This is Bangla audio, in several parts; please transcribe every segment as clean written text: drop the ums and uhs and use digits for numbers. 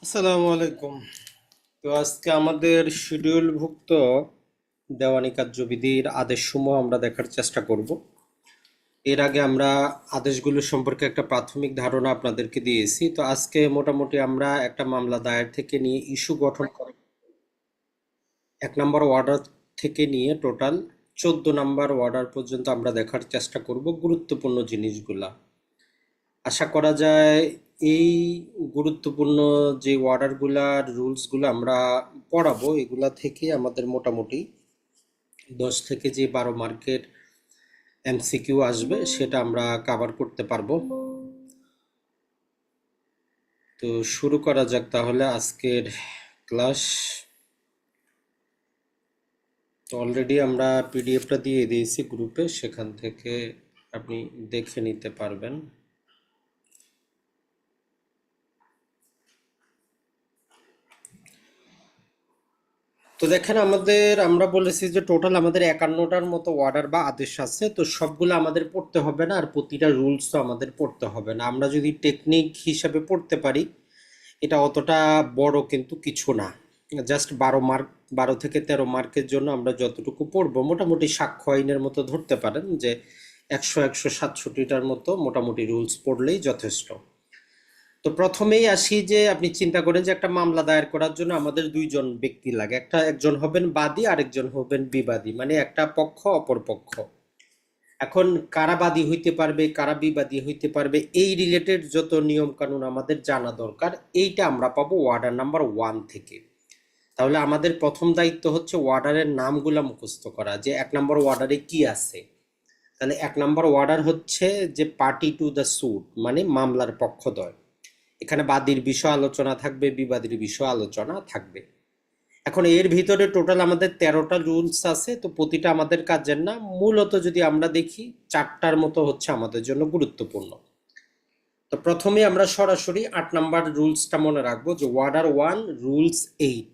আসসালামু আলাইকুম। তো আজকে আমাদের শিডিউলভুক্ত দেওয়ানি কার্যবিধির আদেশসমূহ আমরা দেখার চেষ্টা করব। এর আগে আমরা আদেশগুলো সম্পর্কে একটা প্রাথমিক ধারণা আপনাদেরকে দিয়েছি। তো আজকে মোটামুটি আমরা একটা মামলা দায়ের থেকে নিয়ে ইস্যু গঠন করা 1 নম্বর অর্ডার থেকে নিয়ে টোটাল 14 নম্বর অর্ডার পর্যন্ত আমরা দেখার চেষ্টা করব গুরুত্বপূর্ণ জিনিসগুলা। আশা করা যায় এই গুরুত্বপূর্ণ যে অর্ডারগুলার রুলসগুলো আমরা পড়াবো এগুলা থেকে আমাদের মোটামুটি 10 থেকে যে 12 মার্কের এমসিকিউ আসবে সেটা আমরা কভার করতে পারবো। তো শুরু করা যাক তাহলে আজকের ক্লাস। তো অলরেডি আমরা পিডিএফটা দিয়ে দিয়েছি গ্রুপে, সেখান থেকে আপনি দেখে নিতে পারবেন। তো দেখেন আমরা বলেছি যে টোটাল আমাদের 51টার মতো অর্ডার বা আদেশ আছে। তো সবগুলো আমাদের পড়তে হবে না, আর প্রতিটা রুলস তো আমাদের পড়তে হবে না। আমরা যদি টেকনিক হিসাবে পড়তে পারি এটা অতটা বড় কিন্তু কিছু না। জাস্ট 12 মার্ক, 12 থেকে 13 মার্কের জন্য আমরা যতটুকু পড়বো মোটামুটি সাক্ষ্য আইনের মতো ধরতে পারেন যে 100-167টার মতো মোটামুটি রুলস পড়লেই যথেষ্ট। তো প্রথমেই আসি যে আপনি চিন্তা করেন যে একটা মামলা দায়ের করার জন্য আমাদের দুইজন ব্যক্তি লাগে। একজন হবেন বাদী, আরেকজন হবেন বিবাদী, মানে একটা পক্ষ অপর পক্ষ। এখন কারা বাদী হইতে পারবে, কারা বিবাদী হইতে পারবে, এই রিলেটেড যত নিয়ম কানুন আমাদের জানা দরকার, এইটা আমরা পাবো ওয়ার্ডার নাম্বার 1 থেকে। তাহলে আমাদের প্রথম দায়িত্ব হচ্ছে ওয়ার্ডারের নামগুলা মুখস্থ করা, যে 1 নম্বর ওয়ার্ডারে কি আছে। তাহলে 1 নম্বর ওয়ার্ডার হচ্ছে যে পার্টি টু দ্য স্যুট, মানে মামলার পক্ষদ্বয়। এখানে বাদীর বিষয় আলোচনা থাকবে, বিবাদীর বিষয় আলোচনা থাকবে। এখন এর ভিতরে টোটাল আমাদের 13টা রুলস আছে। তো প্রতিটা আমাদের কাজের না, মূলত যদি আমরা দেখি 4টার মতো হচ্ছে আমাদের জন্য গুরুত্বপূর্ণ। তো প্রথমে আমরা সরাসরি 8 নম্বর রুলসটা মনে রাখবো, যে ওয়ার্ডার 1 রুলস 8।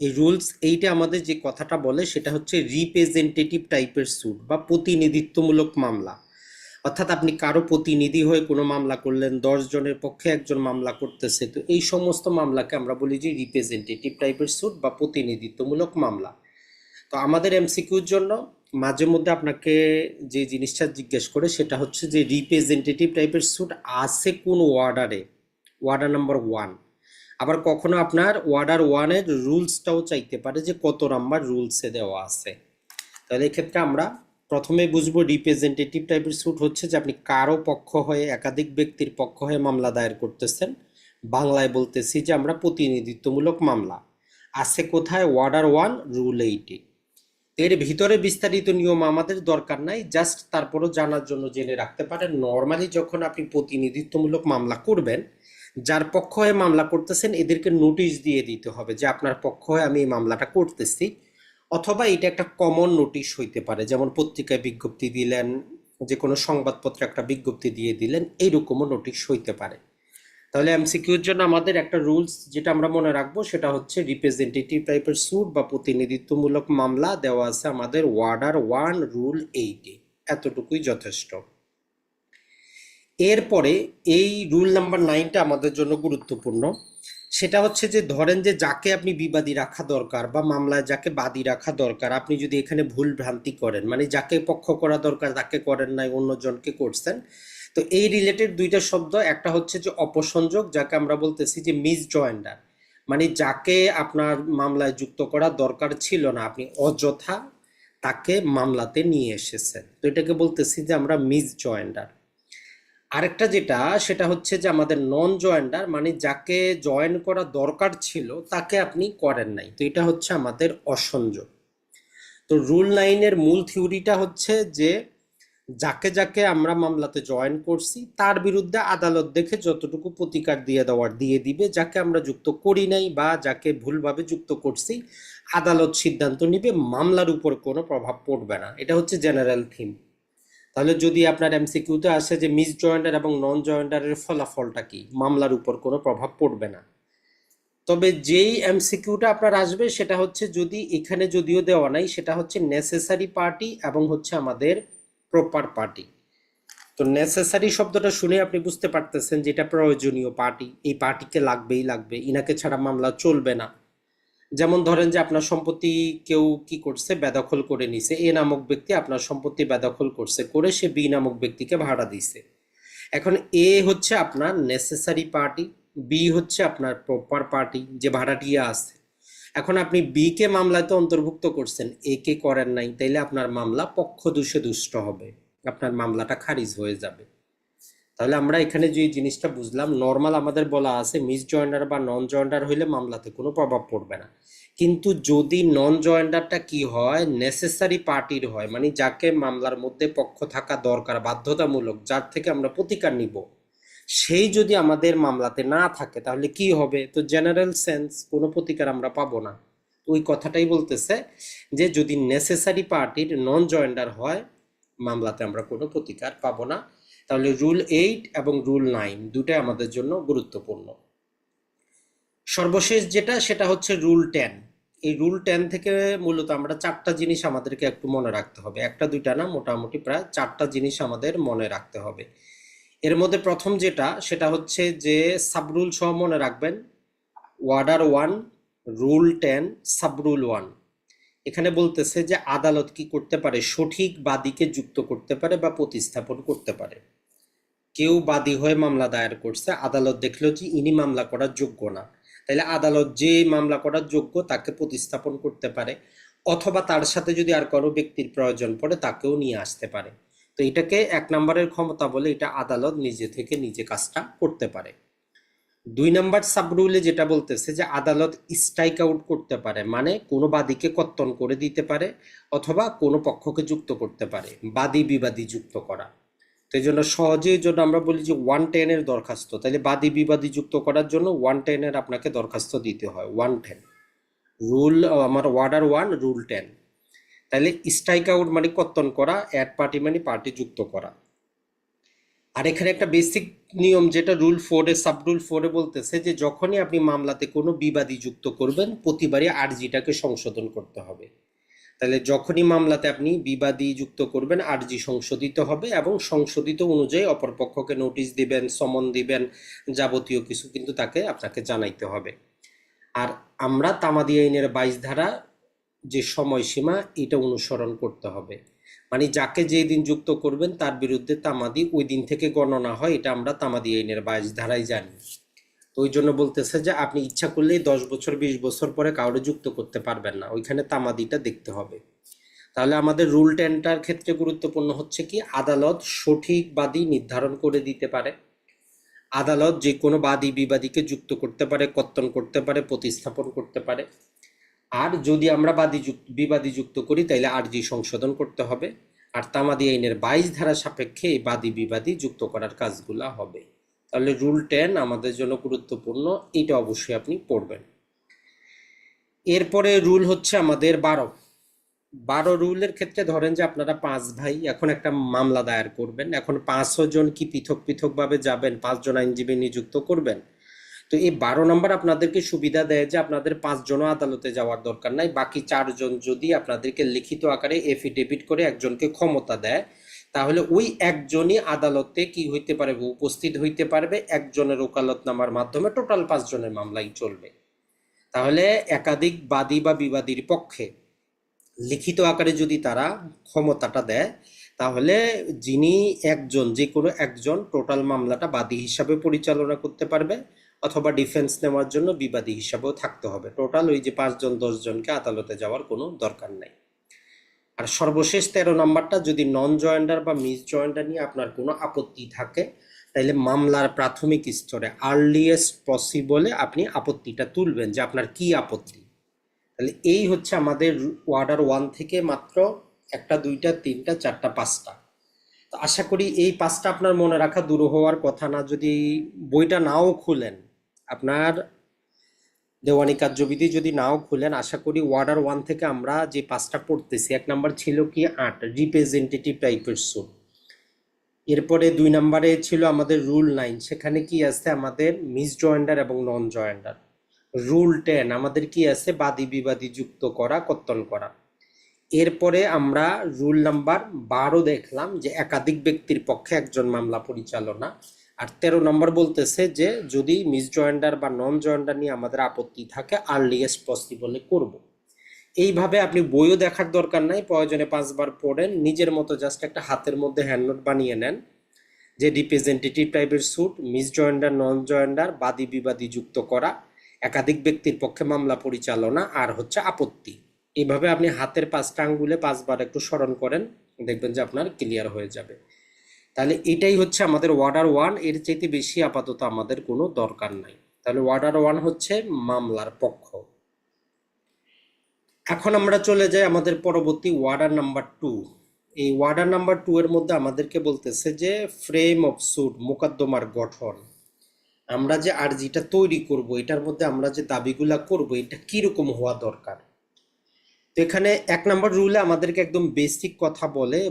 এই রুলস 8-এ আমাদের যে কথাটা বলে সেটা হচ্ছে রিপ্রেজেন্টেটিভ টাইপের স্যুট বা প্রতিনিধিত্বমূলক মামলা। অর্থাৎ আপনি কারো প্রতিনিধি হয়ে কোনো মামলা করলেন, 10 জনের পক্ষে একজন মামলা করতেছে, তো এই সমস্ত মামলাকে আমরা বলি যে রিপ্রেজেন্টেটিভ টাইপের স্যুট বা প্রতিনিধিত্বমূলক মামলা। তো আমাদের এমসিকিউর জন্য মাঝে মধ্যে আপনাকে যে জিনিসটা জিজ্ঞেস করে সেটা হচ্ছে যে রিপ্রেজেন্টেটিভ টাইপের স্যুট আছে কোন ওয়ার্ডারে, ওয়ার্ডার নাম্বার 1। আবার কখনো আপনার ওয়ার্ডার 1-এর রুলসটাও চাইতে পারে যে কত নাম্বার রুলসে দেওয়া আছে। তাহলে এক্ষেত্রে আমরা প্রথমে বুঝবো রিপ্রেজেন্টেটিভ টাইপের স্যুট হচ্ছে যে আপনি কারো পক্ষ হয়ে, একাধিক ব্যক্তির পক্ষ হয়ে মামলা দায়ের করতেছেন। বাংলায় বলতেছি যে আমরা প্রতিনিধিত্বমূলক মামলা। আছে কোথায়? ওয়ার্ডার 1 রুল 8-এ। এর ভিতরে বিস্তারিত নিয়ম আমাদের দরকার নাই, জাস্ট তারপরও জানার জন্য জেনে রাখতে পারেন। নর্মালি যখন আপনি প্রতিনিধিত্বমূলক মামলা করবেন, যার পক্ষ হয়ে মামলা করতেছেন এদেরকে নোটিশ দিয়ে দিতে হবে যে আপনার পক্ষ হয়ে আমি এই মামলাটা করতেছি। অথবা এটা একটা কমন নোটিশ হইতে পারে, যেমন পত্রিকায় বিজ্ঞপ্তি দিলেন, যে কোনো সংবাদপত্রে একটা বিজ্ঞপ্তি দিয়ে দিলেন, এইরকমও নোটিশ হইতে পারে। তাহলে এমসিকিউর জন্য আমাদের একটা রুলস যেটা আমরা মনে রাখবো সেটা হচ্ছে রিপ্রেজেন্টেটিভ টাইপের স্যুট বা প্রতিনিধিত্বমূলক মামলা দেওয়া আছে আমাদের ওয়ার্ডার 1 রুল 8-এ। এতটুকুই যথেষ্ট। এরপরে এই রুল নাম্বার 9টা আমাদের জন্য গুরুত্বপূর্ণ। সেটা হচ্ছে যে ধরেন যে যাকে আপনি বিবাদী রাখা দরকার বা মামলায় যাকে বাদী রাখা দরকার, আপনি যদি এখানে ভুল ভ্রান্তি করেন, মানে যাকে পক্ষ করা দরকার তাকে করেন নাই, অন্যজনকে করছেন। তো এই রিলেটেড দুইটা শব্দ, একটা হচ্ছে যে অপসংযোগ, যাকে আমরা বলতেছি যে মিস জয়েন্ডার, মানে যাকে আপনার মামলায় যুক্ত করা দরকার ছিল না, আপনি অযথা তাকে মামলাতে নিয়ে এসেছেন, তো এটাকে বলতেছি যে আমরা মিস জয়েন্ডার। আরেকটা যেটা, সেটা হচ্ছে যে আমাদের নন জয়েন্ডার, মানে যাকে জয়েন করা দরকার ছিল তাকে আপনি করেন নাই, তো এটা হচ্ছে আমাদের অসংযোগ। তো রুল 9-এর মূল থিওরিটা হচ্ছে যে যাকে যাকে আমরা মামলাতে জয়েন করছি তার বিরুদ্ধে আদালত দেখে যতটুকু প্রতিকার দিয়ে দেওয়ার দিয়ে দিবে, যাকে আমরা যুক্ত করি নাই বা যাকে ভুলভাবে যুক্ত করছি আদালত সিদ্ধান্ত নিবে, মামলার উপর কোনো প্রভাব পড়বে না। এটা হচ্ছে জেনারেল থিম। তাহলে যদি আপনার এমসিকিউতে আসে যে মিস জয়েন্ডার এবং নন জয়েন্ডারের ফলাফলটা কি, মামলার উপর কোনো প্রভাব পড়বে না। তবে যেই এমসিকিউটা আপনার আসবে সেটা হচ্ছে, যদি এখানে যদিও দেওয়া নাই, সেটা হচ্ছে নেসেসারি পার্টি এবং হচ্ছে আমাদের প্রপার পার্টি। তো নেসেসারি শব্দটা শুনে আপনি বুঝতে পারতেছেন যে এটা প্রয়োজনীয় পার্টি, এই পার্টিকে লাগবেই লাগবে, ইনাকে ছাড়া মামলা চলবে না। যেমন ধরেন যে আপনার সম্পত্তি কেউ কি করছে, বেদখল করে নিছে, এ নামক ব্যক্তি আপনার সম্পত্তি বেদখল করছে, করে সে বি নামক ব্যক্তিকে ভাড়া দিছে। এখন এ হচ্ছে আপনার নেসেসারি পার্টি, বি হচ্ছে আপনার প্রপার পার্টি যে ভাড়াটিয়া আছে। এখন আপনি বি কে মামলায় তো অন্তর্ভুক্ত করছেন, এ কে করেন নাই, তাইলে আপনার মামলা পক্ষ দোষে দুষ্ট হবে, আপনার মামলাটা খারিজ হয়ে যাবে। তাহলে আমরা এখানে যে জিনিসটা বুঝলাম, নর্মাল আমাদের বলা আছে মিস জয়েন্ডার বা নন জয়েন্ডার হইলে মামলাতে কোনো প্রভাব পড়বে না। কিন্তু যদি নন জয়েন্ডারটা কি হয়, নেসেসারি পার্টির হয়, মানে যাকে মামলার মধ্যে পক্ষ থাকা দরকার, বাধ্যতামূলক, যার থেকে আমরা প্রতিকার নিব, সেই যদি আমাদের মামলাতে না থাকে তাহলে কি হবে? তো জেনারেল সেন্স কোনো প্রতিকার আমরা পাবো না। ওই কথাটাই বলতেছে যে যদি নেসেসারি পার্টির নন জয়েন্ডার হয়, মামলাতে আমরা কোনো প্রতিকার পাবো না। তাহলে রুল 8 এবং রুল 9 দুটাই আমাদের জন্য গুরুত্বপূর্ণ। সর্বশেষ যেটা, সেটা হচ্ছে রুল 10। এই রুল 10 থেকে মূলত আমরা 4টা জিনিস আমাদেরকে একটু মনে রাখতে হবে, একটা দুইটা না, মোটামুটি প্রায় 4টা জিনিস আমাদের মনে রাখতে হবে। এর মধ্যে প্রথম যেটা, সেটা হচ্ছে যে সাবরুল সহ মনে রাখবেন, ওয়ার্ডার 1, রুল 10, সাবরুল 1। এখানে বলতেছে যে আদালত কি করতে পারে, সঠিক বাদীকে যুক্ত করতে পারে বা প্রতিস্থাপন করতে পারে। কেউ বাদী হয়ে মামলা দায়ের করছে, আদালত দেখলো যে ইনি মামলা করার যোগ্য না, তাহলে আদালত যে মামলা করার যোগ্য তাকে প্রতিস্থাপন করতে পারে, অথবা তার সাথে যদি আর কোনো ব্যক্তির প্রয়োজন পড়ে তাকেও নিয়ে আসতে পারে। তো এটাকে 1 নম্বরের ক্ষমতা বলে, এটা আদালত নিজে থেকে নিজে কাজটা করতে পারে। 2 নম্বর সাবরুলে যেটা বলতেছে যে আদালত স্ট্রাইক আউট করতে পারে, মানে কোনো বাদীকে কর্তন করে দিতে পারে অথবা কোনো পক্ষকে যুক্ত করতে পারে, বাদী বিবাদী যুক্ত করা। তো এই জন্য সহজেই জন্য আমরা বলি যে 110 এর দরখাস্ত, তাহলে বাদী বিবাদী যুক্ত করার জন্য 110 এর আপনাকে দরখাস্ত দিতে হয়, 110 রুল, আমার ওয়ার্ডার 1 রুল 10। তাহলে স্ট্রাইক আউট মানে কর্তন করা, অ্যাড পার্টি মানে পার্টি যুক্ত করা। আর এখানে একটা বেসিক নিয়ম যেটা রুল 4 এ, সাব রুল 4 এ বলতেছে যে যখনই আপনি মামলাতে কোনো বিবাদী যুক্ত করবেন, প্রতিবারই আরজিটাকে সংশোধন করতে হবে। তাহলে যখনই মামলাতে আপনি বিবাদী যুক্ত করবেন, আরজি সংশোধিত হবে এবং সংশোধিত অনুযায়ী অপরপক্ষকে নোটিশ দিবেন, সমন দিবেন, যাবতীয় কিছু কিন্তু তাকে আপনাকে জানাইতে হবে। আর আমরা তামাদি আইনের 22 ধারা যে সময়সীমা, এটা অনুসরণ করতে হবে, মানে যাকে যেই দিন যুক্ত করবেন তার বিরুদ্ধে তামাদি ওই দিন থেকে গণনা হয়, এটা আমরা তামাদি আইনের 22 ধারায় জানি। তো ওই জন্য বলতেছে যে আপনি ইচ্ছা করলেই 10 বছর 20 বছর পরে কাউরে যুক্ত করতে পারবেন না, ওইখানে তামাদিটা দেখতে হবে। তাহলে আমাদের রুল 10টার ক্ষেত্রে গুরুত্বপূর্ণ হচ্ছে কি, আদালত সঠিক বাদী নির্ধারণ করে দিতে পারে, আদালত যে কোনো বাদী বিবাদীকে যুক্ত করতে পারে, কর্তন করতে পারে, প্রতিস্থাপন করতে পারে। আর যদি আমরা বিবাদী যুক্ত করি তাহলে আরজি সংশোধন করতে হবে। আর তামাদি আইনের 22 ধারা সাপেক্ষে এই বাদী বিবাদী যুক্ত করার কাজগুলা হবে। তাহলে রুল 10 আমাদের জন্য গুরুত্বপূর্ণ, এটা অবশ্যই আপনি পড়বেন। এরপরে রুল হচ্ছে আমাদের 12 রুলের ক্ষেত্রে ধরেন যে আপনারা 5 ভাই এখন একটা মামলা দায়ের করবেন, এখন 5 জন কি পৃথক পৃথক ভাবে যাবেন, 5 জন আইনজীবী নিযুক্ত করবেন। তো এই 12 নম্বর আপনাদেরকে সুবিধা দেয় যে আপনাদের 5 জনও আদালতে যাওয়ার দরকার নাই, বাকি 4 জন যদি আপনাদেরকে লিখিত আকারে এফিডেভিট করে একজনকে ক্ষমতা দেয়, তাহলে ওই একজনই আদালতে কি হইতে পারবে, উপস্থিত হইতে পারবে, একজনের ওকালতনামার মাধ্যমে টোটাল 5 জনের মামলাই চলবে। তাহলে একাধিক বাদী বা বিবাদীর পক্ষে লিখিত আকারে যদি তারা ক্ষমতাটা দেয়, তাহলে যিনি একজন, যে কোনো একজন টোটাল মামলাটা বাদী হিসাবে পরিচালনা করতে পারবে, অথবা ডিফেন্স নেওয়ার জন্য বিবাদী হিসাবেও থাকতে হবে। টোটাল ওই যে 5 জন 10 জনকে আদালতে যাওয়ার কোনো দরকার নাই। আর সর্বশেষ 13 নম্বরটা, যদি নন জয়েন্ডার বা মিস জয়েন্ডার নিয়ে আপনার কোনো আপত্তি থাকে, তাহলে মামলার প্রাথমিক স্তরে আর্লিয়েস্ট পসিবলে আপনি আপত্তিটা তুলবেন যে আপনার কি আপত্তি। তাহলে এই হচ্ছে আমাদের ওয়ার্ডার 1 থেকে মাত্র 1টা 2টা 3টা 4টা 5টা। তো আশা করি এই 5টা আপনার মনে রাখা দূর হওয়ার কথা না। যদি বইটা নাও খুলেন, আপনার দেওয়ানি কার্যবিধি যদি নাও খুলেন, আশা করি ওয়ার্ডার 1 থেকে আমরা যে 5টা পড়তেছি, 1 নাম্বার ছিল কি 8 রিপ্রেজেন্টেটিভ টাইপের সুট, এরপরে 2 নম্বরে ছিল আমাদের রুল 9, সেখানে কি আছে আমাদের মিস জয়েন্ডার এবং নন জয়েন্ডার। রুল 10 আমাদের কি আছে, বাদী বিবাদী যুক্ত করা, কর্তন করা। এরপরে আমরা রুল নাম্বার 12 দেখলাম যে একাধিক ব্যক্তির পক্ষে একজন মামলা পরিচালনা। আর 13 নম্বর বলতেছে যে যদি মিস জয়েন্ডার বা নন জয়েন্ডার নিয়ে আমাদের আপত্তি থাকে আর্লিয়েস্ট পসিবলে করব। এইভাবে আপনি বইও দেখার দরকার নাই, প্রয়োজনে 5 বার পড়েন, নিজের মতো জাস্ট একটা হাতের মধ্যে হ্যান্ডনোট বানিয়ে নেন যে রিপ্রেজেন্টেটিভ টাইপের স্যুট, মিস জয়েন্ডার নন জয়েন্ডার, বাদী বিবাদী যুক্ত করা, একাধিক ব্যক্তির পক্ষে মামলা পরিচালনা, আর হচ্ছে আপত্তি। এইভাবে আপনি হাতের 5টা আঙ্গুলে 5 বার একটু স্মরণ করেন, দেখবেন যে আপনার ক্লিয়ার হয়ে যাবে। তাহলে এটাই হচ্ছে আমাদের ওয়ার্ডার 1, এর চাইতে বেশি আপাতত আমাদের কোনো দরকার নাই। তাহলে ওয়ার্ডার 1 হচ্ছে মামলার পক্ষ। এখন আমরা চলে যাই আমাদের পরবর্তী ওয়ার্ডার নাম্বার 2। এই ওয়ার্ডার নাম্বার 2 এর মধ্যে আমাদেরকে বলতেছে যে ফ্রেম অফ স্যুট, মোকদ্দমার গঠন। আমরা যে আরজিটা তৈরি করব, এটার মধ্যে আমরা যে দাবিগুলা করব, এটা কিরকম হওয়া দরকার। তো এখানে 1 নম্বর রুলে আমাদেরকে একদম বেসিক কথা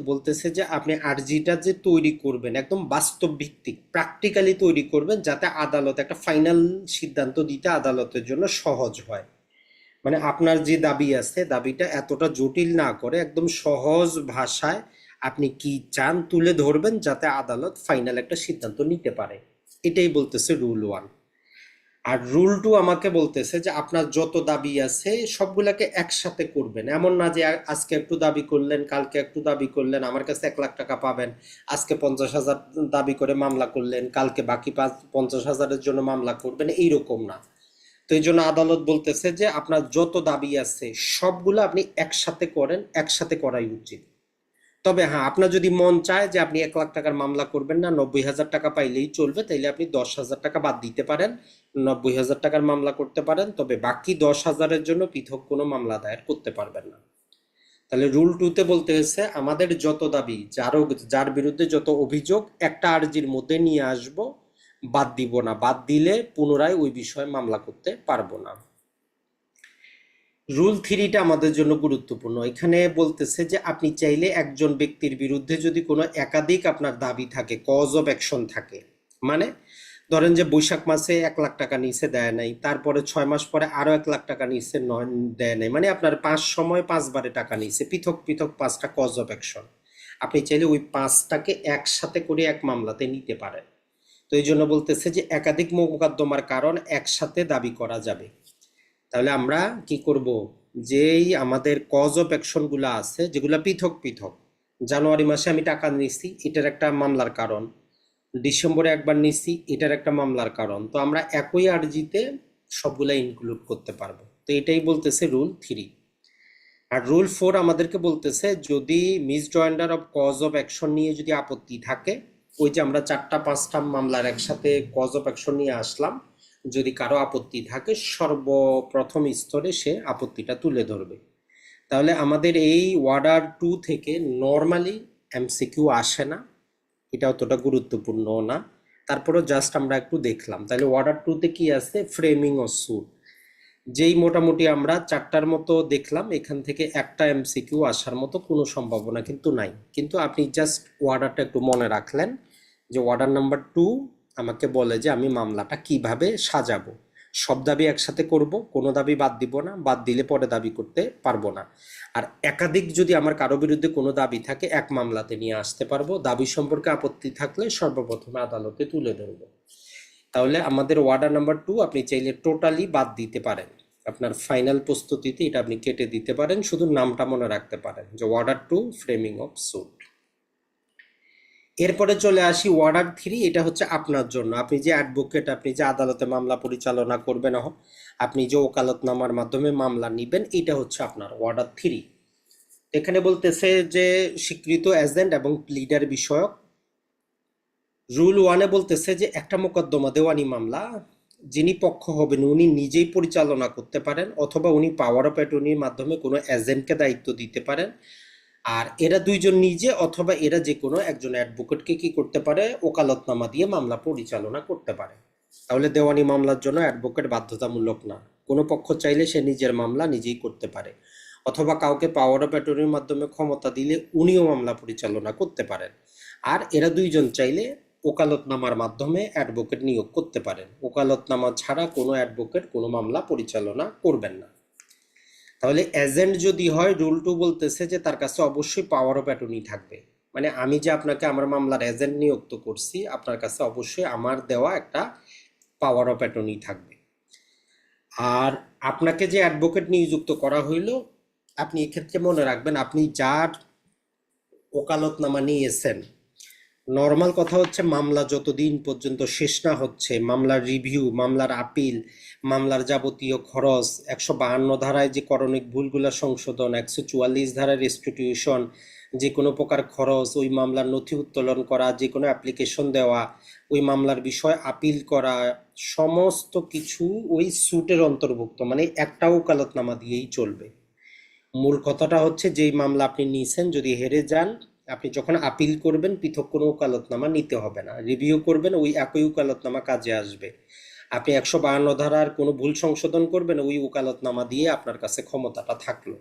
বলতেছে যে আপনি আরজিটা যে তৈরি করবেন একদম বাস্তব ভিত্তিক প্র্যাকটিক্যালি তৈরি করবেন, যাতে আদালত একটা ফাইনাল সিদ্ধান্ত দিতে আদালতের জন্য সহজ হয়। মানে আপনার যে দাবি আছে, দাবিটা এতটা জটিল না করে একদম সহজ ভাষায় আপনি কি চান তুলে ধরবেন, যাতে আদালত ফাইনাল একটা সিদ্ধান্ত নিতে পারে। এটাই বলতেছে রুল 1। আর রুল 2 আমাকে বলতেছে যে আপনার যত দাবি আছে সবগুলাকে একসাথে করবেন। এমন না যে আজকে একটু দাবি করলেন, কালকে একটু দাবি করলেন, আমার কাছে 1 লাখ টাকা পাবেন, আজকে 50,000 দাবি করে মামলা করলেন, কালকে বাকি 50,000-এর জন্য মামলা করবেন, এইরকম না। তো এই জন্য আদালত বলতেছে যে আপনার যত দাবি আছে সবগুলো আপনি একসাথে করেন, একসাথে করাই উচিত। তবে হ্যাঁ, আপনার যদি মন চায় যে আপনি 1 লাখ টাকার মামলা করবেন না, 90,000 টাকা পাইলেই চলবে, তাইলে আপনি 10,000 টাকা বাদ দিতে পারেন, 90,000 টাকার মামলা করতে পারেন, তবে বাকি 10,000-এর জন্য পৃথক কোনো মামলা দায়ের করতে পারবেন না। তাহলে রুল 2-তে বলতে হয়েছে আমাদের যত দাবি, যার বিরুদ্ধে যত অভিযোগ একটা আর্জির মধ্যে নিয়ে আসব, বাদ দিব না, বাদ দিলে পুনরায় ওই বিষয়ে মামলা করতে পারবো না। রুল 3টা আমাদের জন্য গুরুত্বপূর্ণ। এখানে বলতেছে যে আপনি চাইলে একজন ব্যক্তির বিরুদ্ধে যদি কোনো একাধিক আপনার দাবি থাকে, কজ অফ অ্যাকশন থাকে, মানে ধরেন যে বৈশাখ মাসে 1 লাখ টাকা নিচে দেয় নাই, তারপরে 6 মাস পরে আরো 1 লাখ টাকা নিচে দেয় নাই, মানে আপনার 5 সময় 5 বারে টাকা নিচে, পৃথক পৃথক 5টা কজ অফ অ্যাকশন। আপনি চাইলে ওই 5টাকে একসাথে করে এক মামলাতে নিতে পারেন। তো এই জন্য বলতেছে যে একাধিক মোকদ্দমার কারণ একসাথে দাবি করা যাবে। তাহলে আমরা কি করব, যেই আমাদের কজ অফ অ্যাকশন গুলা আছে যেগুলা পৃথক পৃথক, জানুয়ারি মাসে আমি টাকা নিছি, এটার একটা মামলার কারণ, ডিসেম্বরে একবার নিছি, এটার একটা মামলার কারণ, তো আমরা একই আর্জিতে সবগুলা ইনক্লুড করতে পারবো। তো এটাই বলতেছে রুল 3। আর রুল 4 আমাদেরকে বলতেছে যদি misjoinder of cause of action নিয়ে যদি আপত্তি থাকে, ওই যে আমরা 4টা 5টা মামলার একসাথে কজ অফ অ্যাকশন নিয়ে আসলাম, যদি কারো আপত্তি থাকে সর্বপ্রথম স্তরে সে আপত্তিটা তুলে ধরবে। তাহলে আমাদের এই ওয়ার্ডার 2 থেকে নর্মালি এমসিকিউ আসে না, এটা অতটা গুরুত্বপূর্ণ না, তারপরেও জাস্ট আমরা একটু দেখলাম। তাহলে ওয়ার্ডার 2-তে কি আছে, ফ্রেমিং অফ স্যুট, যেই মোটামুটি আমরা 4টার মতো দেখলাম, এখান থেকে একটা এমসিকিউ আসার মতো কোনো সম্ভাবনা কিন্তু নাই। কিন্তু আপনি জাস্ট ওয়ার্ডারটা একটু মনে রাখলেন যে ওয়ার্ডার নাম্বার 2 আমাকে বলে যে আমি মামলাটা কিভাবে সাজাবো, সব দাবি একসাথে করব, কোনো দাবি বাদ দিব না, বাদ দিলে পরে দাবি করতে পারবো না। আর একাধিক যদি আমার কারো বিরুদ্ধে কোনো দাবি থাকে এক মামলাতে নিয়ে আসতে পারবো, দাবি সম্পর্কে আপত্তি থাকলে সর্বপ্রথমে আদালতে তুলে ধরবো। তাহলে আমাদের ওয়ার্ডার নাম্বার 2 আপনি চাইলে টোটালি বাদ দিতে পারেন, আপনার ফাইনাল প্রস্তুতিতে এটা আপনি কেটে দিতে পারেন, শুধু নামটা মনে রাখতে পারেন যে ওয়ার্ডার 2 ফ্রেমিং অফ স্যুট। এরপরে চলে আসি ওয়ার্ডার 3, এটা হচ্ছে আপনার জন্য, আপনি যে অ্যাডভোকেট, আপনি যে আদালতে মামলা পরিচালনা করবেন, আপনি যে ওকালতনামার মাধ্যমে মামলা নিবেন, এটা হচ্ছে আপনার ওয়ার্ডার 3। এখানে বলতেছে যে স্বীকৃত এজেন্ট এবং প্লিডার বিষয়ক। রুল 1-এ বলতেছে যে একটা মোকদ্দমা দেওয়ানি মামলা যিনি পক্ষ হবেন উনি নিজেই পরিচালনা করতে পারেন, অথবা উনি পাওয়ার অফ অ্যাটর্নির মাধ্যমে কোনো এজেন্টকে দায়িত্ব দিতে পারেন। আর এরা দুইজন নিজে অথবা এরা যে কোনো একজন অ্যাডভোকেটকে কি করতে পারে, ওকালতনামা দিয়ে মামলা পরিচালনা করতে পারে। তাহলে দেওয়ানি মামলার জন্য অ্যাডভোকেট বাধ্যতামূলক না, কোনো পক্ষ চাইলে সে নিজের মামলা নিজেই করতে পারে, অথবা কাউকে পাওয়ার অফ অ্যাটর্নির মাধ্যমে ক্ষমতা দিলে উনিও মামলা পরিচালনা করতে পারেন। আর এরা দুইজন চাইলে ওকালতনামার মাধ্যমে অ্যাডভোকেট নিয়োগ করতে পারেন, ওকালতনামা ছাড়া কোনো অ্যাডভোকেট কোনো মামলা পরিচালনা করবেন না। তাহলে এজেন্ট যদি হয়, রুল 2 বলতেছে যে তার কাছে অবশ্যই পাওয়ার অফ অ্যাটর্নি থাকবে। মানে আমি যে আপনাকে আমার মামলার এজেন্ট নিযুক্ত করছি, আপনার কাছে অবশ্যই আমার দেওয়া একটা পাওয়ার অফ অ্যাটর্নি থাকবে। আর আপনাকে যে অ্যাডভোকেট নিযুক্ত করা হইল, আপনি এক্ষেত্রে মনে রাখবেন আপনি যার ওকালতনামা নিয়েছেন, নর্মাল কথা হচ্ছে মামলা যতদিন পর্যন্ত শেষ না হচ্ছে, মামলার রিভিউ, মামলার আপিল, মামলার যাবতীয় খরচ, 152 ধারায় যে করণিক ভুলগুলা সংশোধন, 144 ধারায় রেস্টিটিউশন, যে কোনো প্রকার খরচ, ওই মামলার নথি উত্তোলন করা, যে কোনো অ্যাপ্লিকেশন দেওয়া, ওই মামলার বিষয় আপিল করা, সমস্ত কিছু ওই স্যুটের অন্তর্ভুক্ত। মানে একটা ওকালতনামা দিয়েই চলবে। মূল কথাটা হচ্ছে যেই মামলা আপনি নিয়েছেন যদি হেরে যান, আপনি যখন আপিল করবেন পৃথক কোনো ওকালতনামা নিতে হবে না, রিভিউ করবেন ওই একই ওকালতনামা কাজে আসবে। আপনি 152 ধারার কোনো ভুল সংশোধন করবেন, ওই ওকালতনামা দিয়ে আপনার কাছে ক্ষমতাটা থাকলো।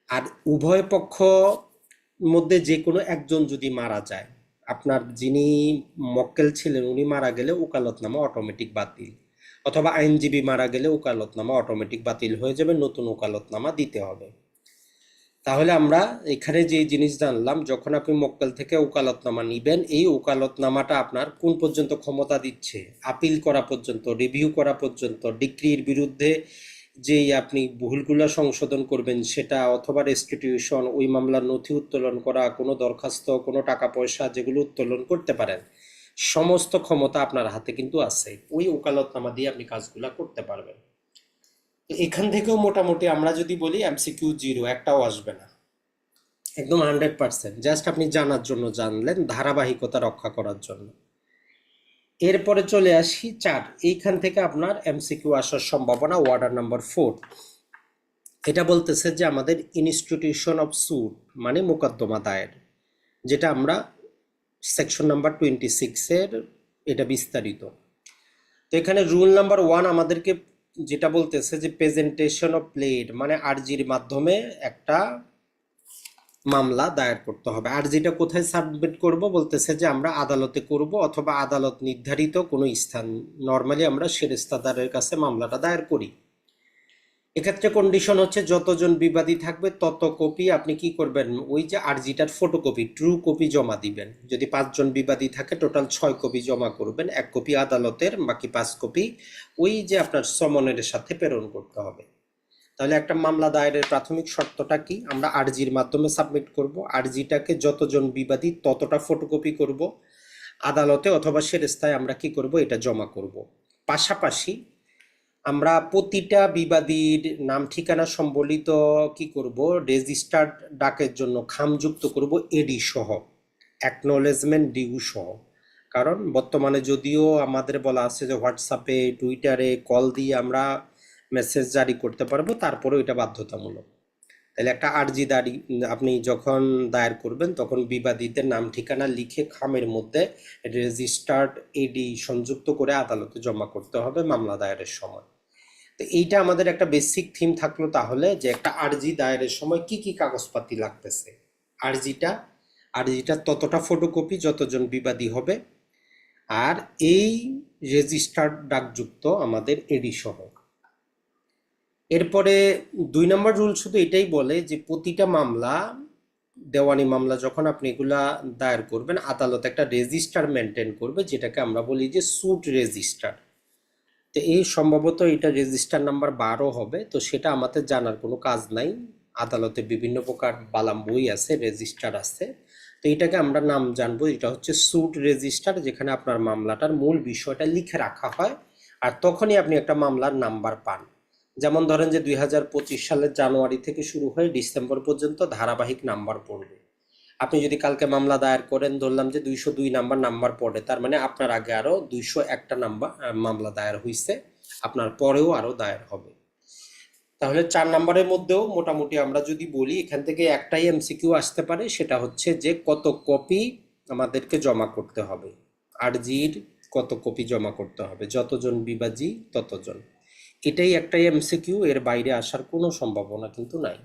আর উভয় পক্ষ মধ্যে যে কোনো একজন যদি মারা যায়, আপনার যিনি মক্কেল ছিলেন উনি মারা গেলে ওকালতনামা অটোমেটিক বাতিল, অথবা আইনজীবী মারা গেলে ওকালতনামা অটোমেটিক বাতিল হয়ে যাবে, নতুন ওকালতনামা দিতে হবে। তাহলে আমরা এখানে যে জিনিস জানলাম, যখন আপনি মক্কেল থেকে ওকালতনামা নিবেন, এই ওকালতনামাটা আপনার কোন পর্যন্ত ক্ষমতা দিচ্ছে, আপিল করা পর্যন্ত, রিভিউ করা পর্যন্ত, ডিক্রির বিরুদ্ধে যেই আপনি ভুলগুলো সংশোধন করবেন সেটা, অথবা রেস্টিটিউশন, ওই মামলার নথি উত্তোলন করা, কোনো দরখাস্ত, কোনো টাকা পয়সা যেগুলো উত্তোলন করতে পারেন, সমস্ত ক্ষমতা আপনার হাতে কিন্তু আছে। ওই ওকালতনামা দিয়ে আপনি কাজগুলা করতে পারবেন। তো এখান থেকেও মোটামুটি আমরা যদি বলি এমসিকিউ 0, একটাও আসবে না, একদম 100%। জাস্ট আপনি জানার জন্য জানলেন, ধারাবাহিকতা রক্ষা করার জন্য। এরপরে চলে আসি 4, এইখান থেকে আপনার এমসিকিউ আসার সম্ভাবনা। ওয়ার্ডার নাম্বার 4, এটা বলতেছে যে আমাদের ইনস্টিটিউশন অফ স্যুট মানে মোকদ্দমা দায়ের, যেটা আমরা সেকশন নাম্বার 26-এর এটা বিস্তারিত। তো এখানে রুল নাম্বার 1 আমাদেরকে যেটা বলতেছে যে প্রেজেন্টেশন অফ প্লেড মানে আরজির মাধ্যমে একটা মামলা দায়ের করতে হবে। আর যেটা কোথায় সাবমিট করব বলতেছে যে আমরা আদালতে করব, অথবা আদালত নির্ধারিত কোনো স্থান, নর্মালি আমরা সেরেস্তাদারের কাছে মামলাটা দায়ের করি। এক্ষেত্রে কন্ডিশন হচ্ছে যতজন বিবাদী থাকবে তত কপি আপনি কি করবেন, ওই যে আরজিটার ফটোকপি, ট্রু কপি জমা দিবেন। যদি 5 জন বিবাদী থাকে টোটাল 6 কপি জমা করবেন, 1 কপি আদালতের, বাকি 5 কপি ওই যে আপনার সমনের সাথে প্রেরণ করতে হবে। তাহলে একটা মামলা দায়েরের প্রাথমিক শর্তটা কি, আমরা আরজির মাধ্যমে সাবমিট করব, আরজিটাকে যতজন বিবাদী ততটা ফটোকপি করব, আদালতে অথবা সেরেস্তায় আমরা কি করব, এটা জমা করব। পাশাপাশি আমরা প্রতিটা বিবাদীর নাম ঠিকানা সম্বলিত কি করব, রেজিস্টার্ড ডাকের জন্য খামযুক্ত করব এডি সহ, অ্যাকনোলেজমেন্ট ডিউ সহ। কারণ বর্তমানে যদিও আমাদের বলা আছে যে হোয়াটসঅ্যাপে, টুইটারে কল দিয়ে আমরা মেসেজ জারি করতে পারবো, তারপরেও এটা বাধ্যতামূলক। তাহলে একটা আরজি আপনি যখন দায়ের করবেন তখন বিবাদীদের নাম ঠিকানা লিখে খামের মধ্যে রেজিস্টার্ড এডি সংযুক্ত করে আদালতে জমা করতে হবে মামলা দায়েরের সময়। তো এইটা আমাদের একটা বেসিক থিম থাকলো তাহলে, যে একটা আরজি দায়েরের সময় কি কি কাগজপাতি লাগতেছে। আরজিটা আরজিটা ততটা ফটোকপি যতজন বিবাদী হবে, আর এই রেজিস্টার্ড ডাকযুক্ত আমাদের এডি সহ। এরপরে 2 নম্বর রুল শুধু এটাই বলে যে প্রতিটা মামলা, দেওয়ানি মামলা যখন আপনি এগুলা দায়ের করবেন, আদালত একটা রেজিস্টার মেনটেন করবে, যেটাকে আমরা বলি যে স্যুট রেজিস্টার। তো এই সম্ভবত এটা রেজিস্টার নাম্বার 12 হবে, তো সেটা আমাদের জানার কোনো কাজ নাই। আদালতে বিভিন্ন প্রকার বালাম বই আছে, রেজিস্টার আছে, তো এটাকে আমরা নাম জানবো, এটা হচ্ছে স্যুট রেজিস্টার, যেখানে আপনার মামলাটার মূল বিষয়টা লিখে রাখা হয়, আর তখনই আপনি একটা মামলার নাম্বার পান। যেমন ধরেন যে 2025 সালের জানুয়ারি থেকে শুরু হয়ে ডিসেম্বর পর্যন্ত ধারাবাহিক নাম্বার পড়বে। আপনি যদি কালকে মামলা দায়ের করেন, ধরলাম যে 202 নাম্বার পড়ে, তার মানে আপনার আগে আরো 201টা মামলা দায়ের হয়েছে, আপনার পরেও আরো দায়ের হবে। তাহলে 4 নম্বরের মধ্যেও মোটামুটি আমরা যদি বলি, এখান থেকে একটাই এমসিকিউ আসতে পারে, সেটা হচ্ছে যে কত কপি আমাদেরকে জমা করতে হবে, আরজির কত কপি জমা করতে হবে, যতজন বিবাদী ততজন। এটাই একটাই এমসিকিউ, এর বাইরে আসার কোনো সম্ভাবনা কিন্তু নাই।